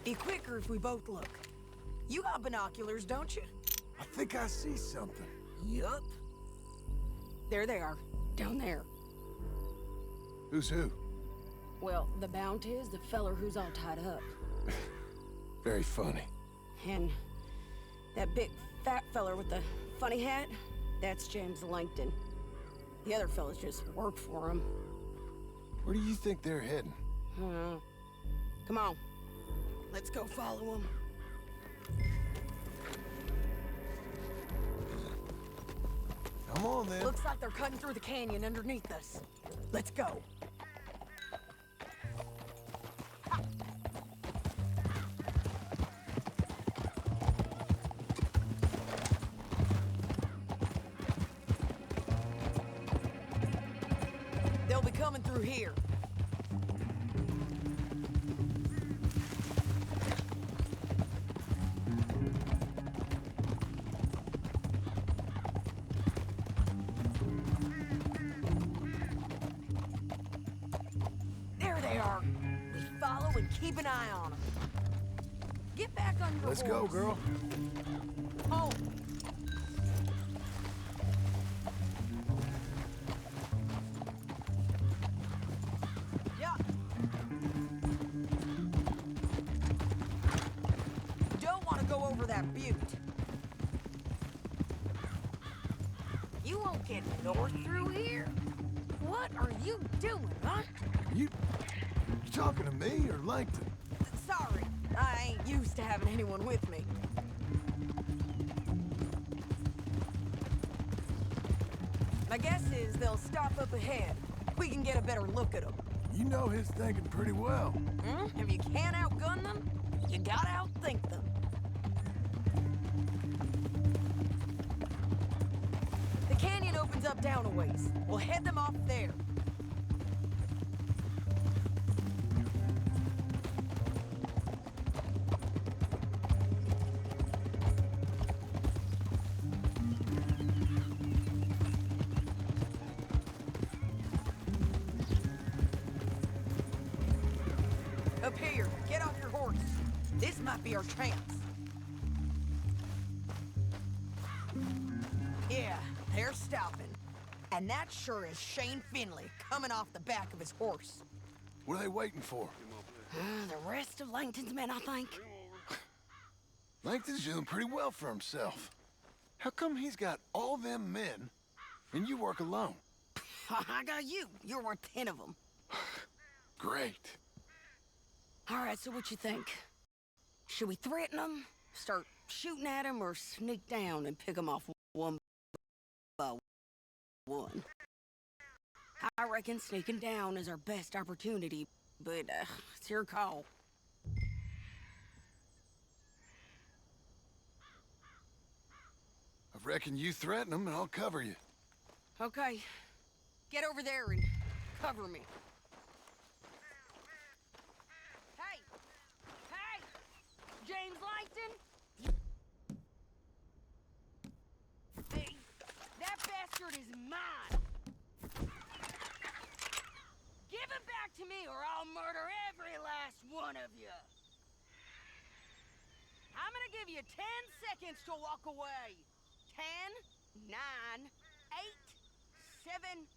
Be quicker if we both look. You got binoculars, don't you? I think I see something. Yup. There they are, down there. Who's who? Well, the bounty is the feller who's all tied up. Very funny. And that big fat feller with the funny hat, that's James Langton. The other fellas just work for him. Where do you think they're heading? Come on. Let's go follow them. Come on, then. Looks like they're cutting through the canyon underneath us. Let's go. They'll be coming through here. There they are. We follow and keep an eye on them. Get back on your Let's horse. go, girl. Oh. Yeah. Don't want to go over that butte. You won't get north through here? What are you doing, huh? You talking to me or Langton? Sorry, I ain't used to having anyone with me. My guess is they'll stop up ahead. We can get a better look at them. You know his thinking pretty well. If you can't outgun them, you gotta outthink them. The canyon opens up down a ways. We'll head them off there. Up here, get off your horse. This might be our chance. Yeah, they're stopping. And that sure is Shane Finley coming off the back of his horse. What are they waiting for? The rest of Langton's men, I think. Langton's doing pretty well for himself. How come he's got all them men, and you work alone? I got you. You're worth 10 of them. Great. All right, so what you think? Should we threaten them, start shooting at them, or sneak down and pick them off one by one? I reckon sneaking down is our best opportunity, but it's your call. I reckon you threaten them, and I'll cover you. Okay, get over there and cover me. James Langton? That bastard is mine! Give him back to me or I'll murder every last one of you! I'm gonna give you 10 seconds to walk away. 10, 9, 8, 7...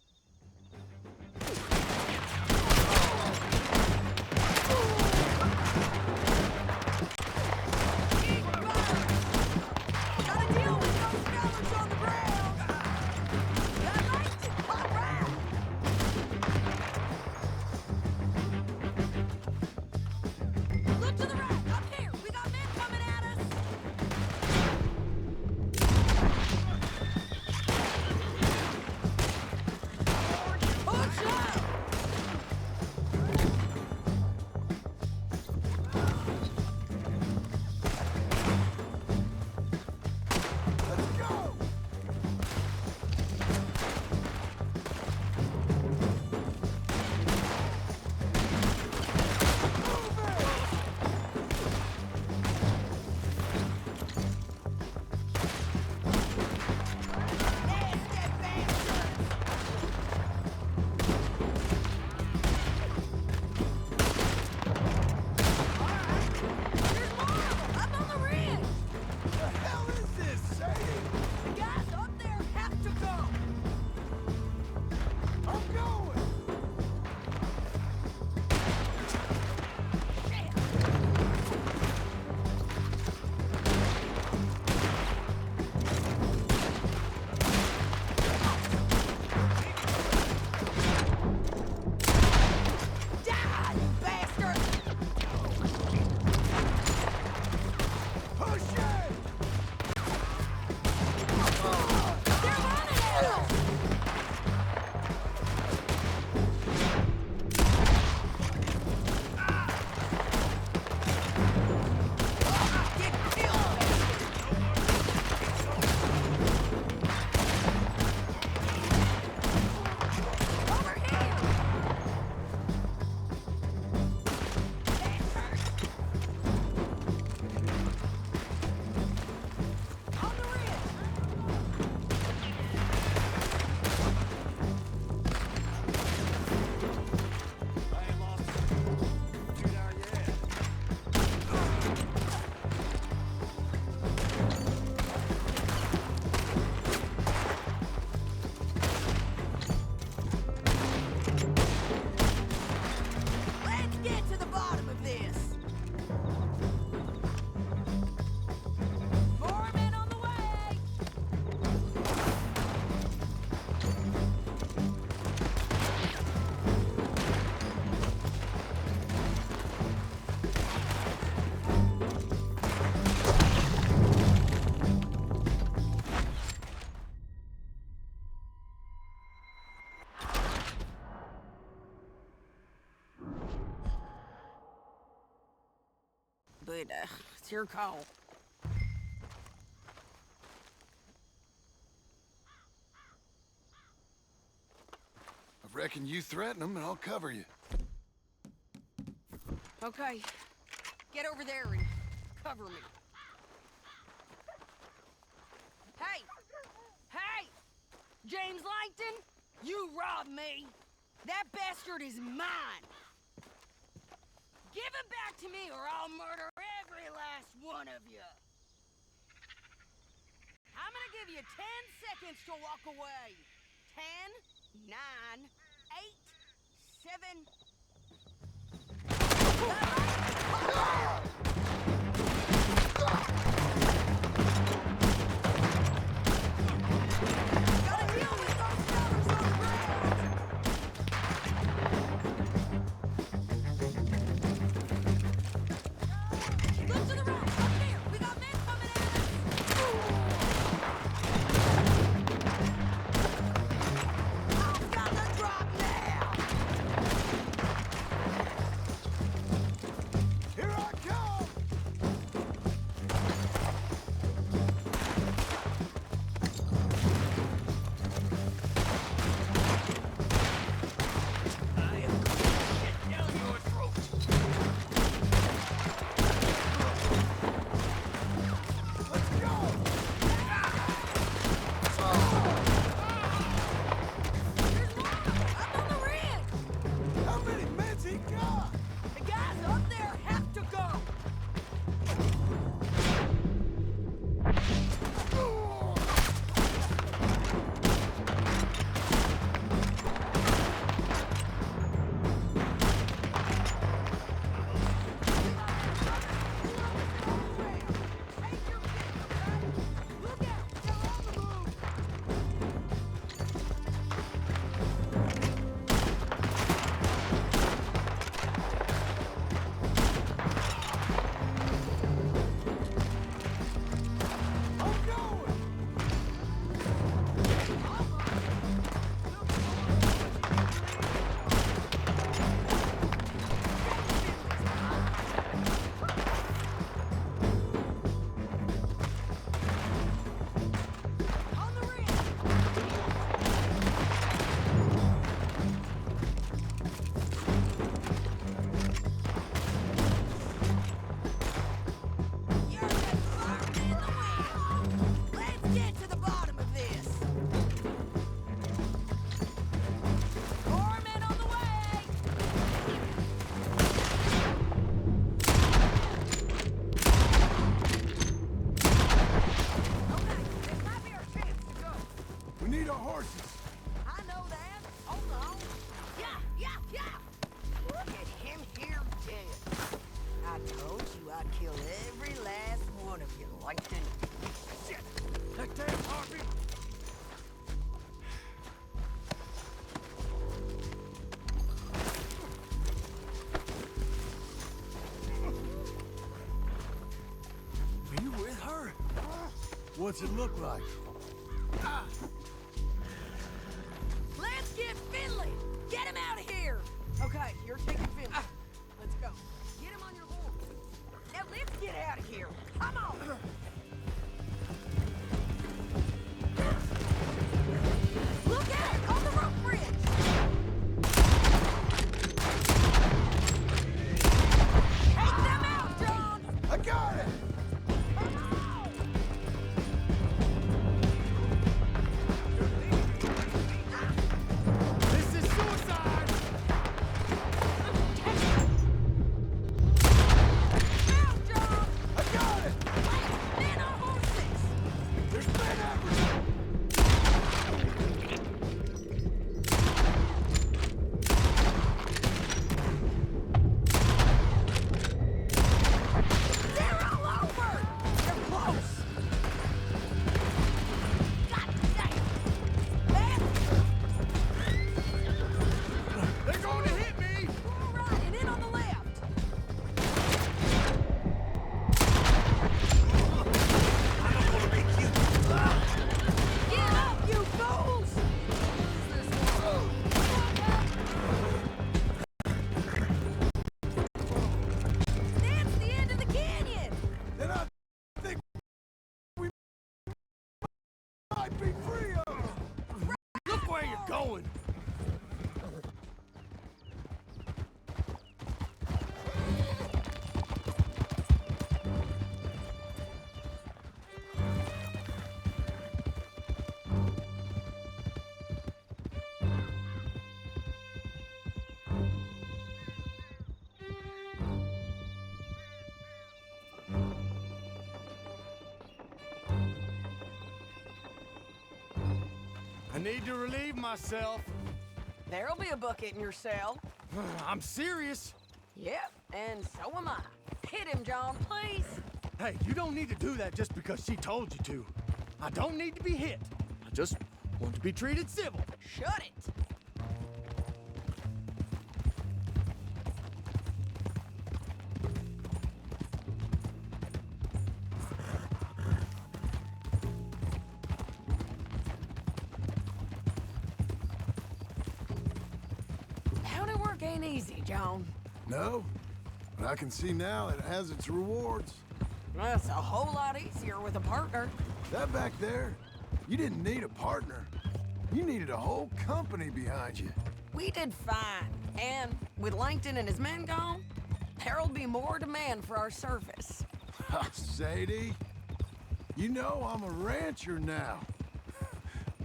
It's your call. I reckon you threaten them and I'll cover you. Okay. Get over there and cover me. Hey! Hey! James Langton, you robbed me. That bastard is mine. Give him back to me or I'll murder every last one of you. I'm gonna give you 10 seconds to walk away. 10, 9, 8. What's it look like? Let's get Finley! Get him out of here! Okay, you're taking Finley. Let's go. Get him on your horse. Now let's get out of here. Come on! Look out! On the rope bridge! Take them out, John! I got it! Come on! need to relieve myself. There'll be a bucket in your cell. I'm serious. Yep, and so am I. Hit him, John, please. Hey, you don't need to do that just because she told you to. I don't need to be hit. I just want to be treated civil. Shut it. County work ain't easy, John. No, but I can see now it has its rewards. That's a whole lot easier with a partner. That back there, you didn't need a partner. You needed a whole company behind you. We did fine. And with Langton and his men gone, there'll be more demand for our service. Sadie, you know I'm a rancher now.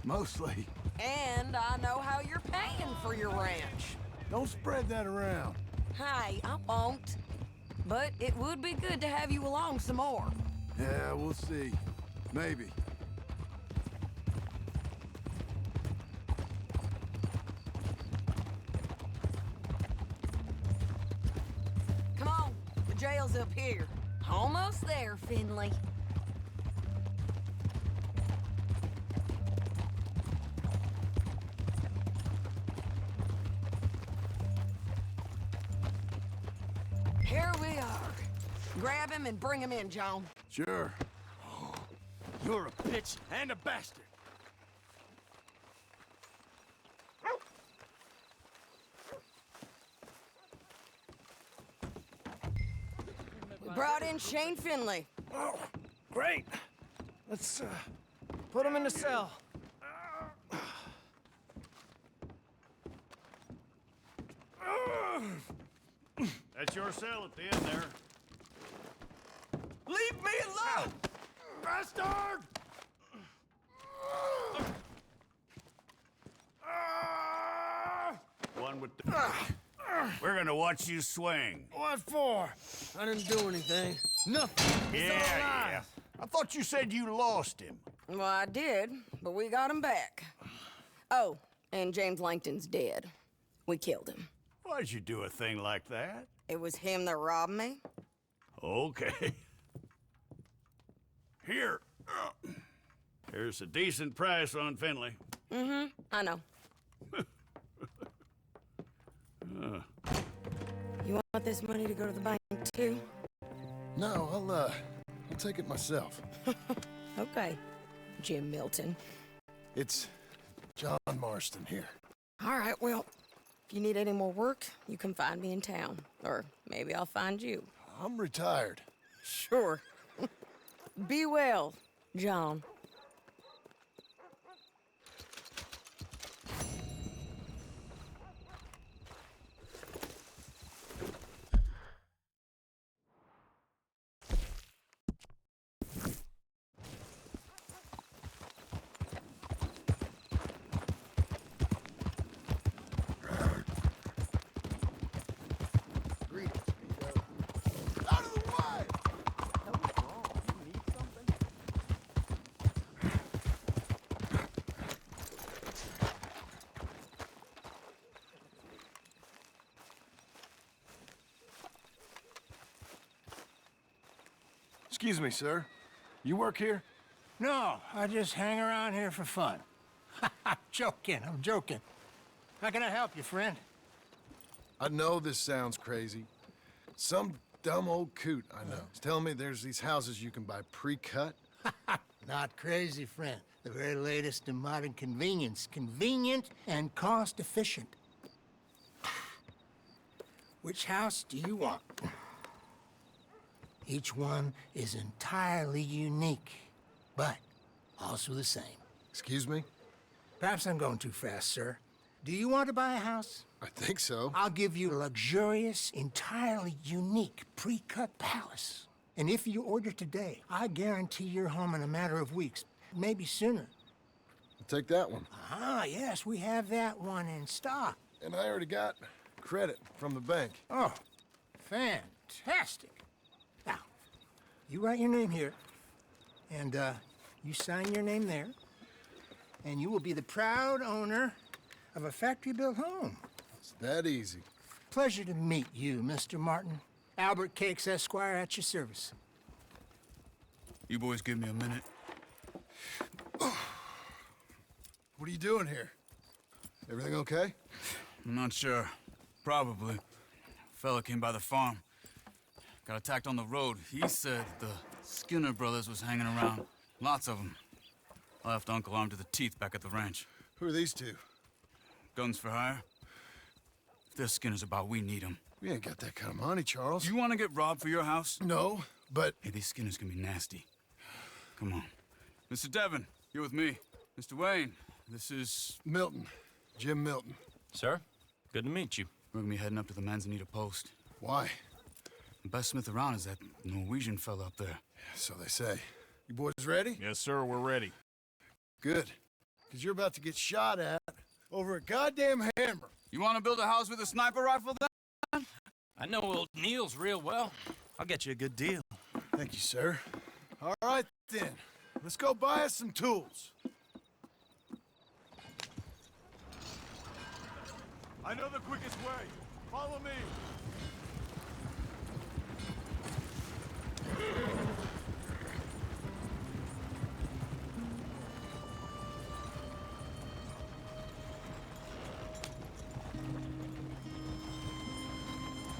Mostly. And I know how you're paying for your ranch. Don't spread that around. Hi, I won't. But it would be good to have you along some more. Yeah, we'll see. Maybe. Come on, the jail's up here. Almost there, Finley. Here we are. Grab him and bring him in, John. Sure. You're a bitch and a bastard. We brought in Shane Finley. Oh, great. Let's put him in the cell. That's your cell at the end there. Leave me alone! Bastard! One with the... We're gonna watch you swing. What for? I didn't do anything. Nothing. It's all Yeah. lies. I thought you said you lost him. Well, I did, but we got him back. Oh, and James Langton's dead. We killed him. Why'd you do a thing like that? It was him that robbed me. Okay. Here. Here's a decent price on Finley. Mm-hmm, I know. You want this money to go to the bank, too? No, I'll take it myself. Okay, Jim Milton. It's John Marston here. All right, well, if you need any more work, you can find me in town. Or maybe I'll find you. I'm retired. Sure. Be well, John. Out of the way! Excuse me, sir. You work here? No, I just hang around here for fun. I'm joking. How can I help you, friend? I know this sounds crazy. Some dumb old coot I know is telling me there's these houses you can buy pre-cut. Not crazy, friend. The very latest in modern convenience. Convenient and cost-efficient. Which house do you want? Each one is entirely unique, but also the same. Excuse me? Perhaps I'm going too fast, sir. Do you want to buy a house? I think so. I'll give you a luxurious, entirely unique pre-cut palace. And if you order today, I guarantee you're home in a matter of weeks, maybe sooner. I'll take that one. Ah, yes, we have that one in stock. And I already got credit from the bank. Oh, fantastic. Now, you write your name here, and you sign your name there. and you will be the proud owner of a factory-built home. It's that easy. Pleasure to meet you, Mr. Martin. Albert Cakes, Esquire, at your service. You boys give me a minute. What are you doing here? Everything okay? I'm not sure. Probably. Fella came by the farm. Got attacked on the road. He said the Skinner brothers was hanging around. Lots of them. I left Uncle armed to the teeth back at the ranch. Who are these two? Guns for hire. If there's Skinners about, we need them. We ain't got that kind of money, Charles. You want to get robbed for your house? No, but... Hey, these Skinners can be nasty. Come on. Mr. Devon, you're with me. Mr. Wayne, this is... Milton. Jim Milton. Sir, good to meet you. We're gonna be heading up to the Manzanita post. Why? The best smith around is that Norwegian fella up there. So they say. You boys ready? Yes, sir, we're ready. Good. Because you're about to get shot at over a goddamn hammer. You want to build a house with a sniper rifle then? I know old Neil's real well. I'll get you a good deal. Thank you, sir. All right, then. Let's go buy us some tools. I know the quickest way. Follow me.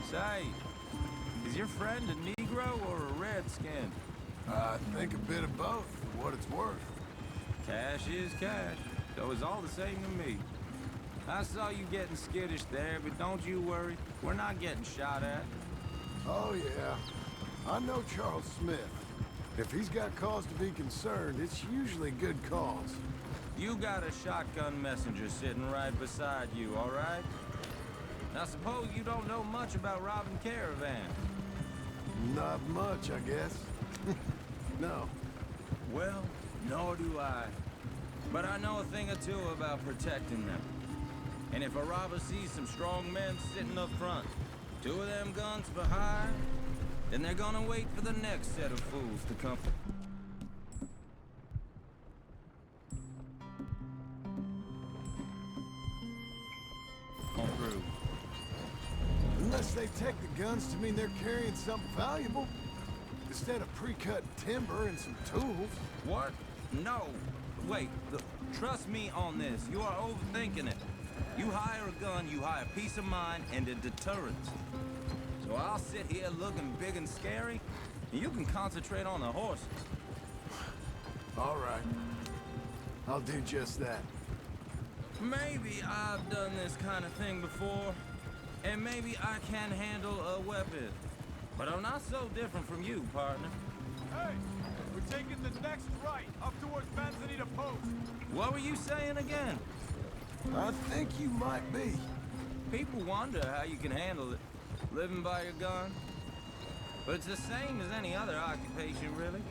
Say, is your friend a Negro or a Redskin? I think a bit of both, for what it's worth. Cash is cash, so it's all the same to me. I saw you getting skittish there, but don't you worry. We're not getting shot at. Oh, yeah. I know Charles Smith. If he's got cause to be concerned, it's usually good cause. You got a shotgun messenger sitting right beside you, all right? Now, suppose you don't know much about robbing caravans. Not much, I guess. No. Well, nor do I. But I know a thing or two about protecting them. And if a robber sees some strong men sitting up front, 2 of them guns for hire, then they're gonna wait for the next set of fools to come. On through. Unless they take the guns to mean they're carrying something valuable. Instead of pre-cut timber and some tools. What? No. Wait, trust me on this. You are overthinking it. You hire a gun, you hire peace of mind and a deterrence. So I'll sit here looking big and scary, and you can concentrate on the horses. All right. I'll do just that. Maybe I've done this kind of thing before, and maybe I can handle a weapon. But I'm not so different from you, partner. Hey, we're taking the next right, up towards Manzanita Post. What were you saying again? I think you might be. People wonder how you can handle it, living by your gun. But it's the same as any other occupation, really.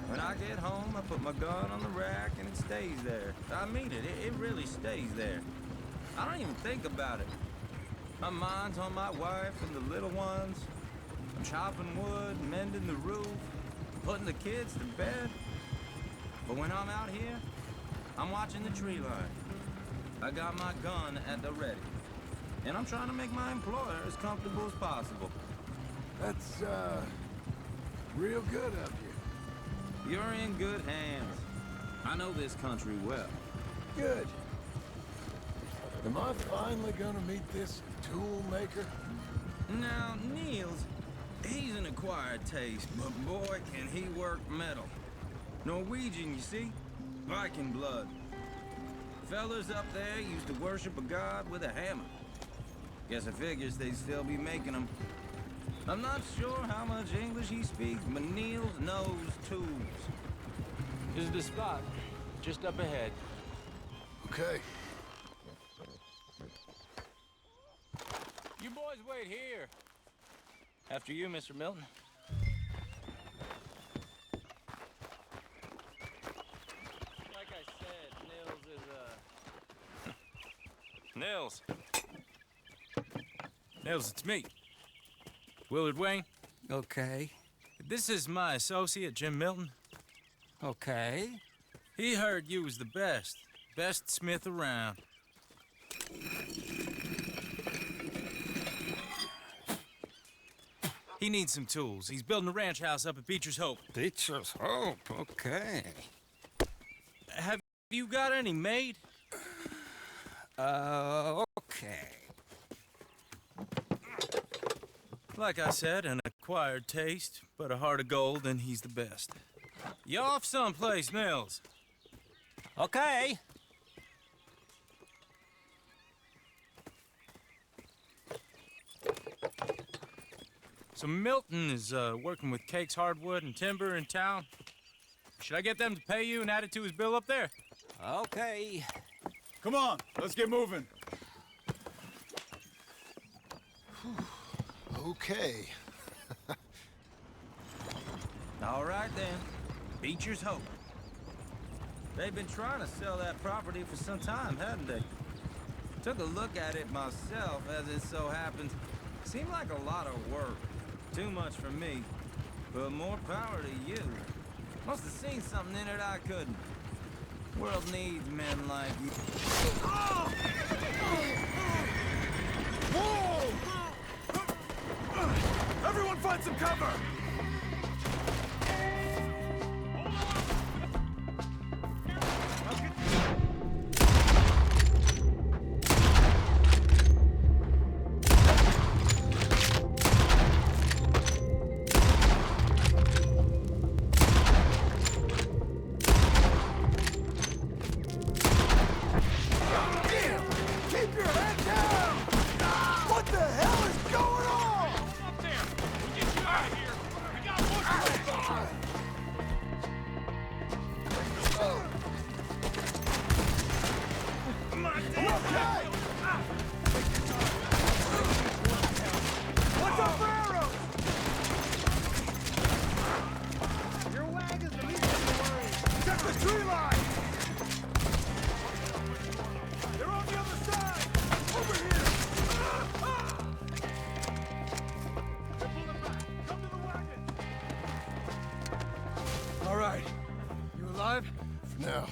When I get home, I put my gun on the rack and it stays there. I mean it, it really stays there. I don't even think about it. My mind's on my wife and the little ones. I'm chopping wood, mending the roof, putting the kids to bed. But when I'm out here, I'm watching the tree line. I got my gun at the ready. And I'm trying to make my employer as comfortable as possible. That's, real good of you. You're in good hands. I know this country well. Good. Am I finally gonna meet this tool maker? Now, Niels, he's an acquired taste, but boy, can he work metal. Norwegian, you see? Viking blood. Fellas up there used to worship a god with a hammer. Guess I figures they'd still be making them. I'm not sure how much English he speaks, but Niels knows tools. This is the spot, just up ahead. Okay. You boys wait here. After you, Mr. Milton. Like I said, Nils is, Nils. Nils, it's me. Willard Wayne. Okay. This is my associate, Jim Milton. Okay. He heard you was the best. Best smith around. He needs some tools. He's building a ranch house up at Beecher's Hope. Beecher's Hope, okay. Have you got any made? Okay. Like I said, an acquired taste, but a heart of gold, and he's the best. You off someplace, Mills? Okay. So Milton is working with Cake's Hardwood and Timber in town. Should I get them to pay you and add it to his bill up there? Okay. Come on, let's get moving. Okay. All right, then. Beecher's Hope. They've been trying to sell that property for some time, hadn't they? Took a look at it myself, as it so happens. Seemed like a lot of work. Too much for me. But more power to you. Must have seen something in it I couldn't. World needs men like you. Whoa! Everyone find some cover! Now,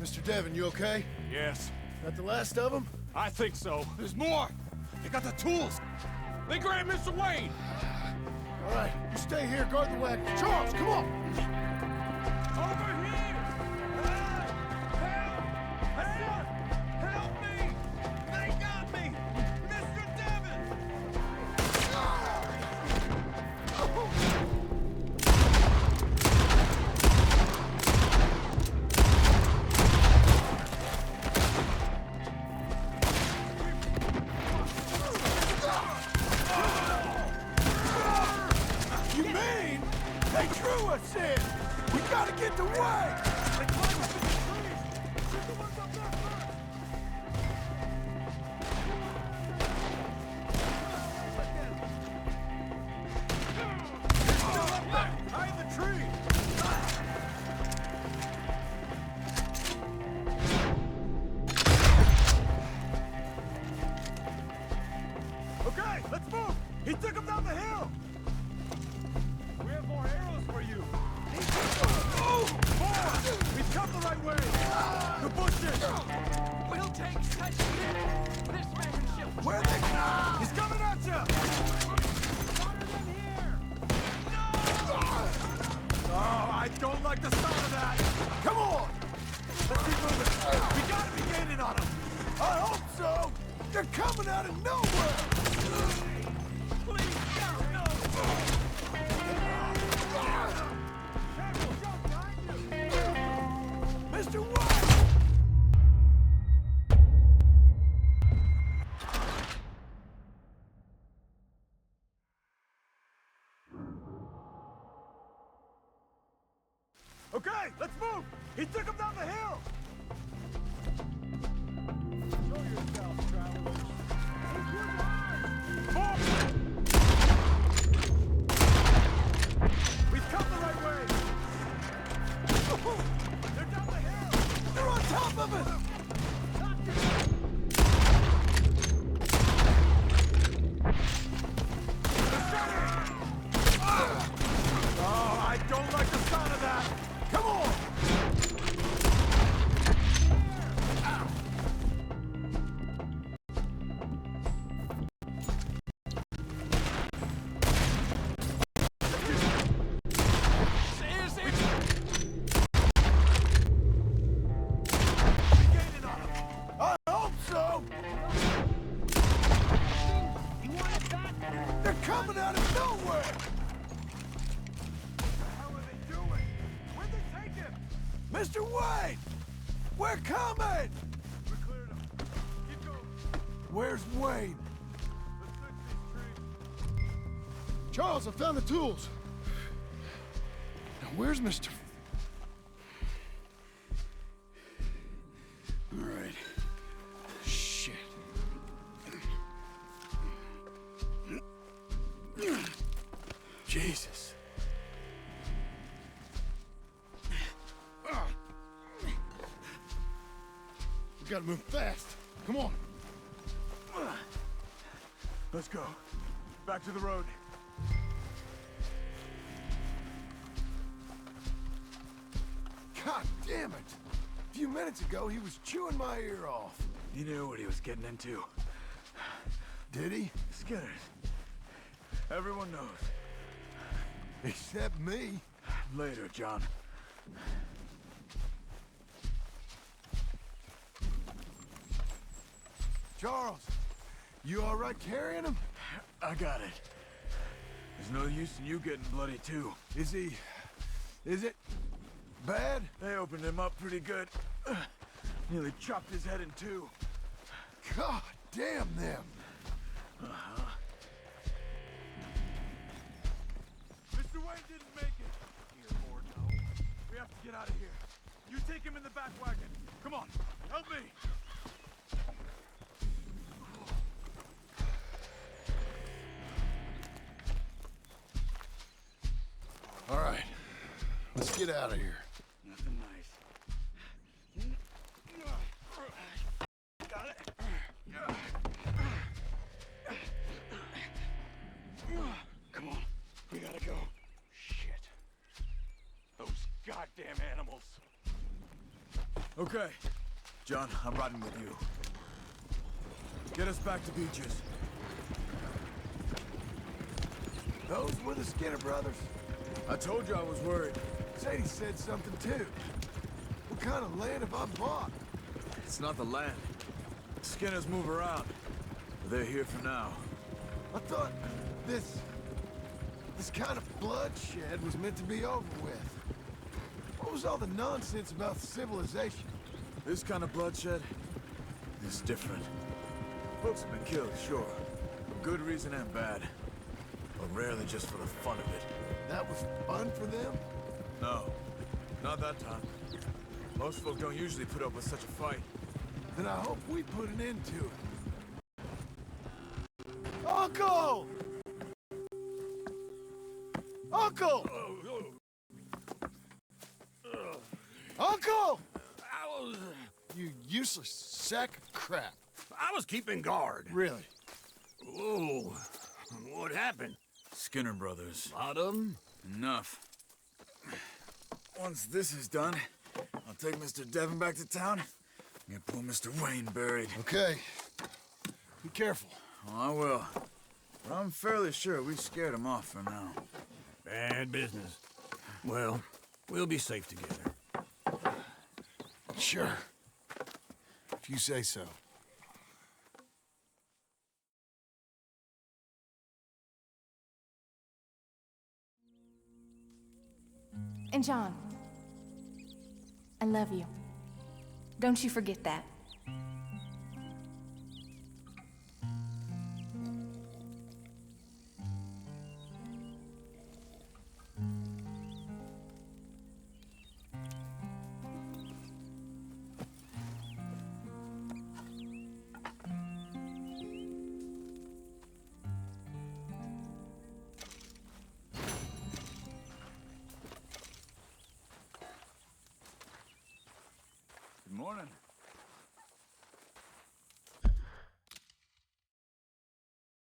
Mr. Devon, you okay? Yes. That the last of them? I think so. There's more! They got the tools! They grabbed Mr. Wayne! All right, you stay here, guard the wagon. Charles, come on! Over here! Help! Help me! They got me! Mr. Devon! You mean they drew us in? We gotta get the way! Hide the tree! Okay, let's move! He took him down the hill! We have more arrows for you! More! We've come the right way! The bushes! We'll take such hit! This man ship! Where they go? He's coming at you! Oh, I don't like the sound of that! Come on! Let's keep moving! We gotta be gaining on them! I hope so! They're coming out of nowhere! Please, God, no! Mr. White! Okay, let's move! He took him down the hill! Show yourself, travelers. Move! We've come the right way! They're down the hill! They're on top of us! Oh, I don't like the sound of that! Come on! Wayne! We're coming! We cleared him. Keep going. Where's Wayne? Let's fix these trees. Charles, I found the tools. Now, where's Mr. All right. Shit. Jesus. We gotta move fast. Come on. Let's go. Back to the road. God damn it! A few minutes ago, he was chewing my ear off. He knew what he was getting into. Did he? Skinners. Everyone knows. Except me. Later, John. Charles, you all right carrying him? I got it. There's no use in you getting bloody, too. Is it bad? They opened him up pretty good. Nearly chopped his head in two. God damn them. Uh-huh. Mr. Wayne didn't make it. Here, Lord, no. We have to get out of here. You take him in the back wagon. Come on, help me. All right, let's get out of here. Nothing nice. Got it. Come on, we gotta go. Shit. Those goddamn animals. Okay. John, I'm riding with you. Get us back to Beaches. Those were the Skinner brothers. I told you I was worried. Sadie said something too. What kind of land have I bought? It's not the land. Skinners move around. But they're here for now. I thought this kind of bloodshed was meant to be over with. What was all the nonsense about civilization? This kind of bloodshed is different. Folks have been killed, sure. For good reason and bad. But rarely just for the fun of it. That was fun for them? No. Not that time. Most folk don't usually put up with such a fight. Then I hope we put an end to it. Uncle! Uncle! Uncle! You useless sack of crap. I was keeping guard. Really? Whoa. What happened? Skinner brothers. Lot of them? Enough. Once this is done, I'll take Mr. Devon back to town and get poor Mr. Wayne buried. Okay. Be careful. Oh, I will. But I'm fairly sure we scared him off for now. Bad business. Well, we'll be safe together. Sure. If you say so. And John, I love you. Don't you forget that. Good morning.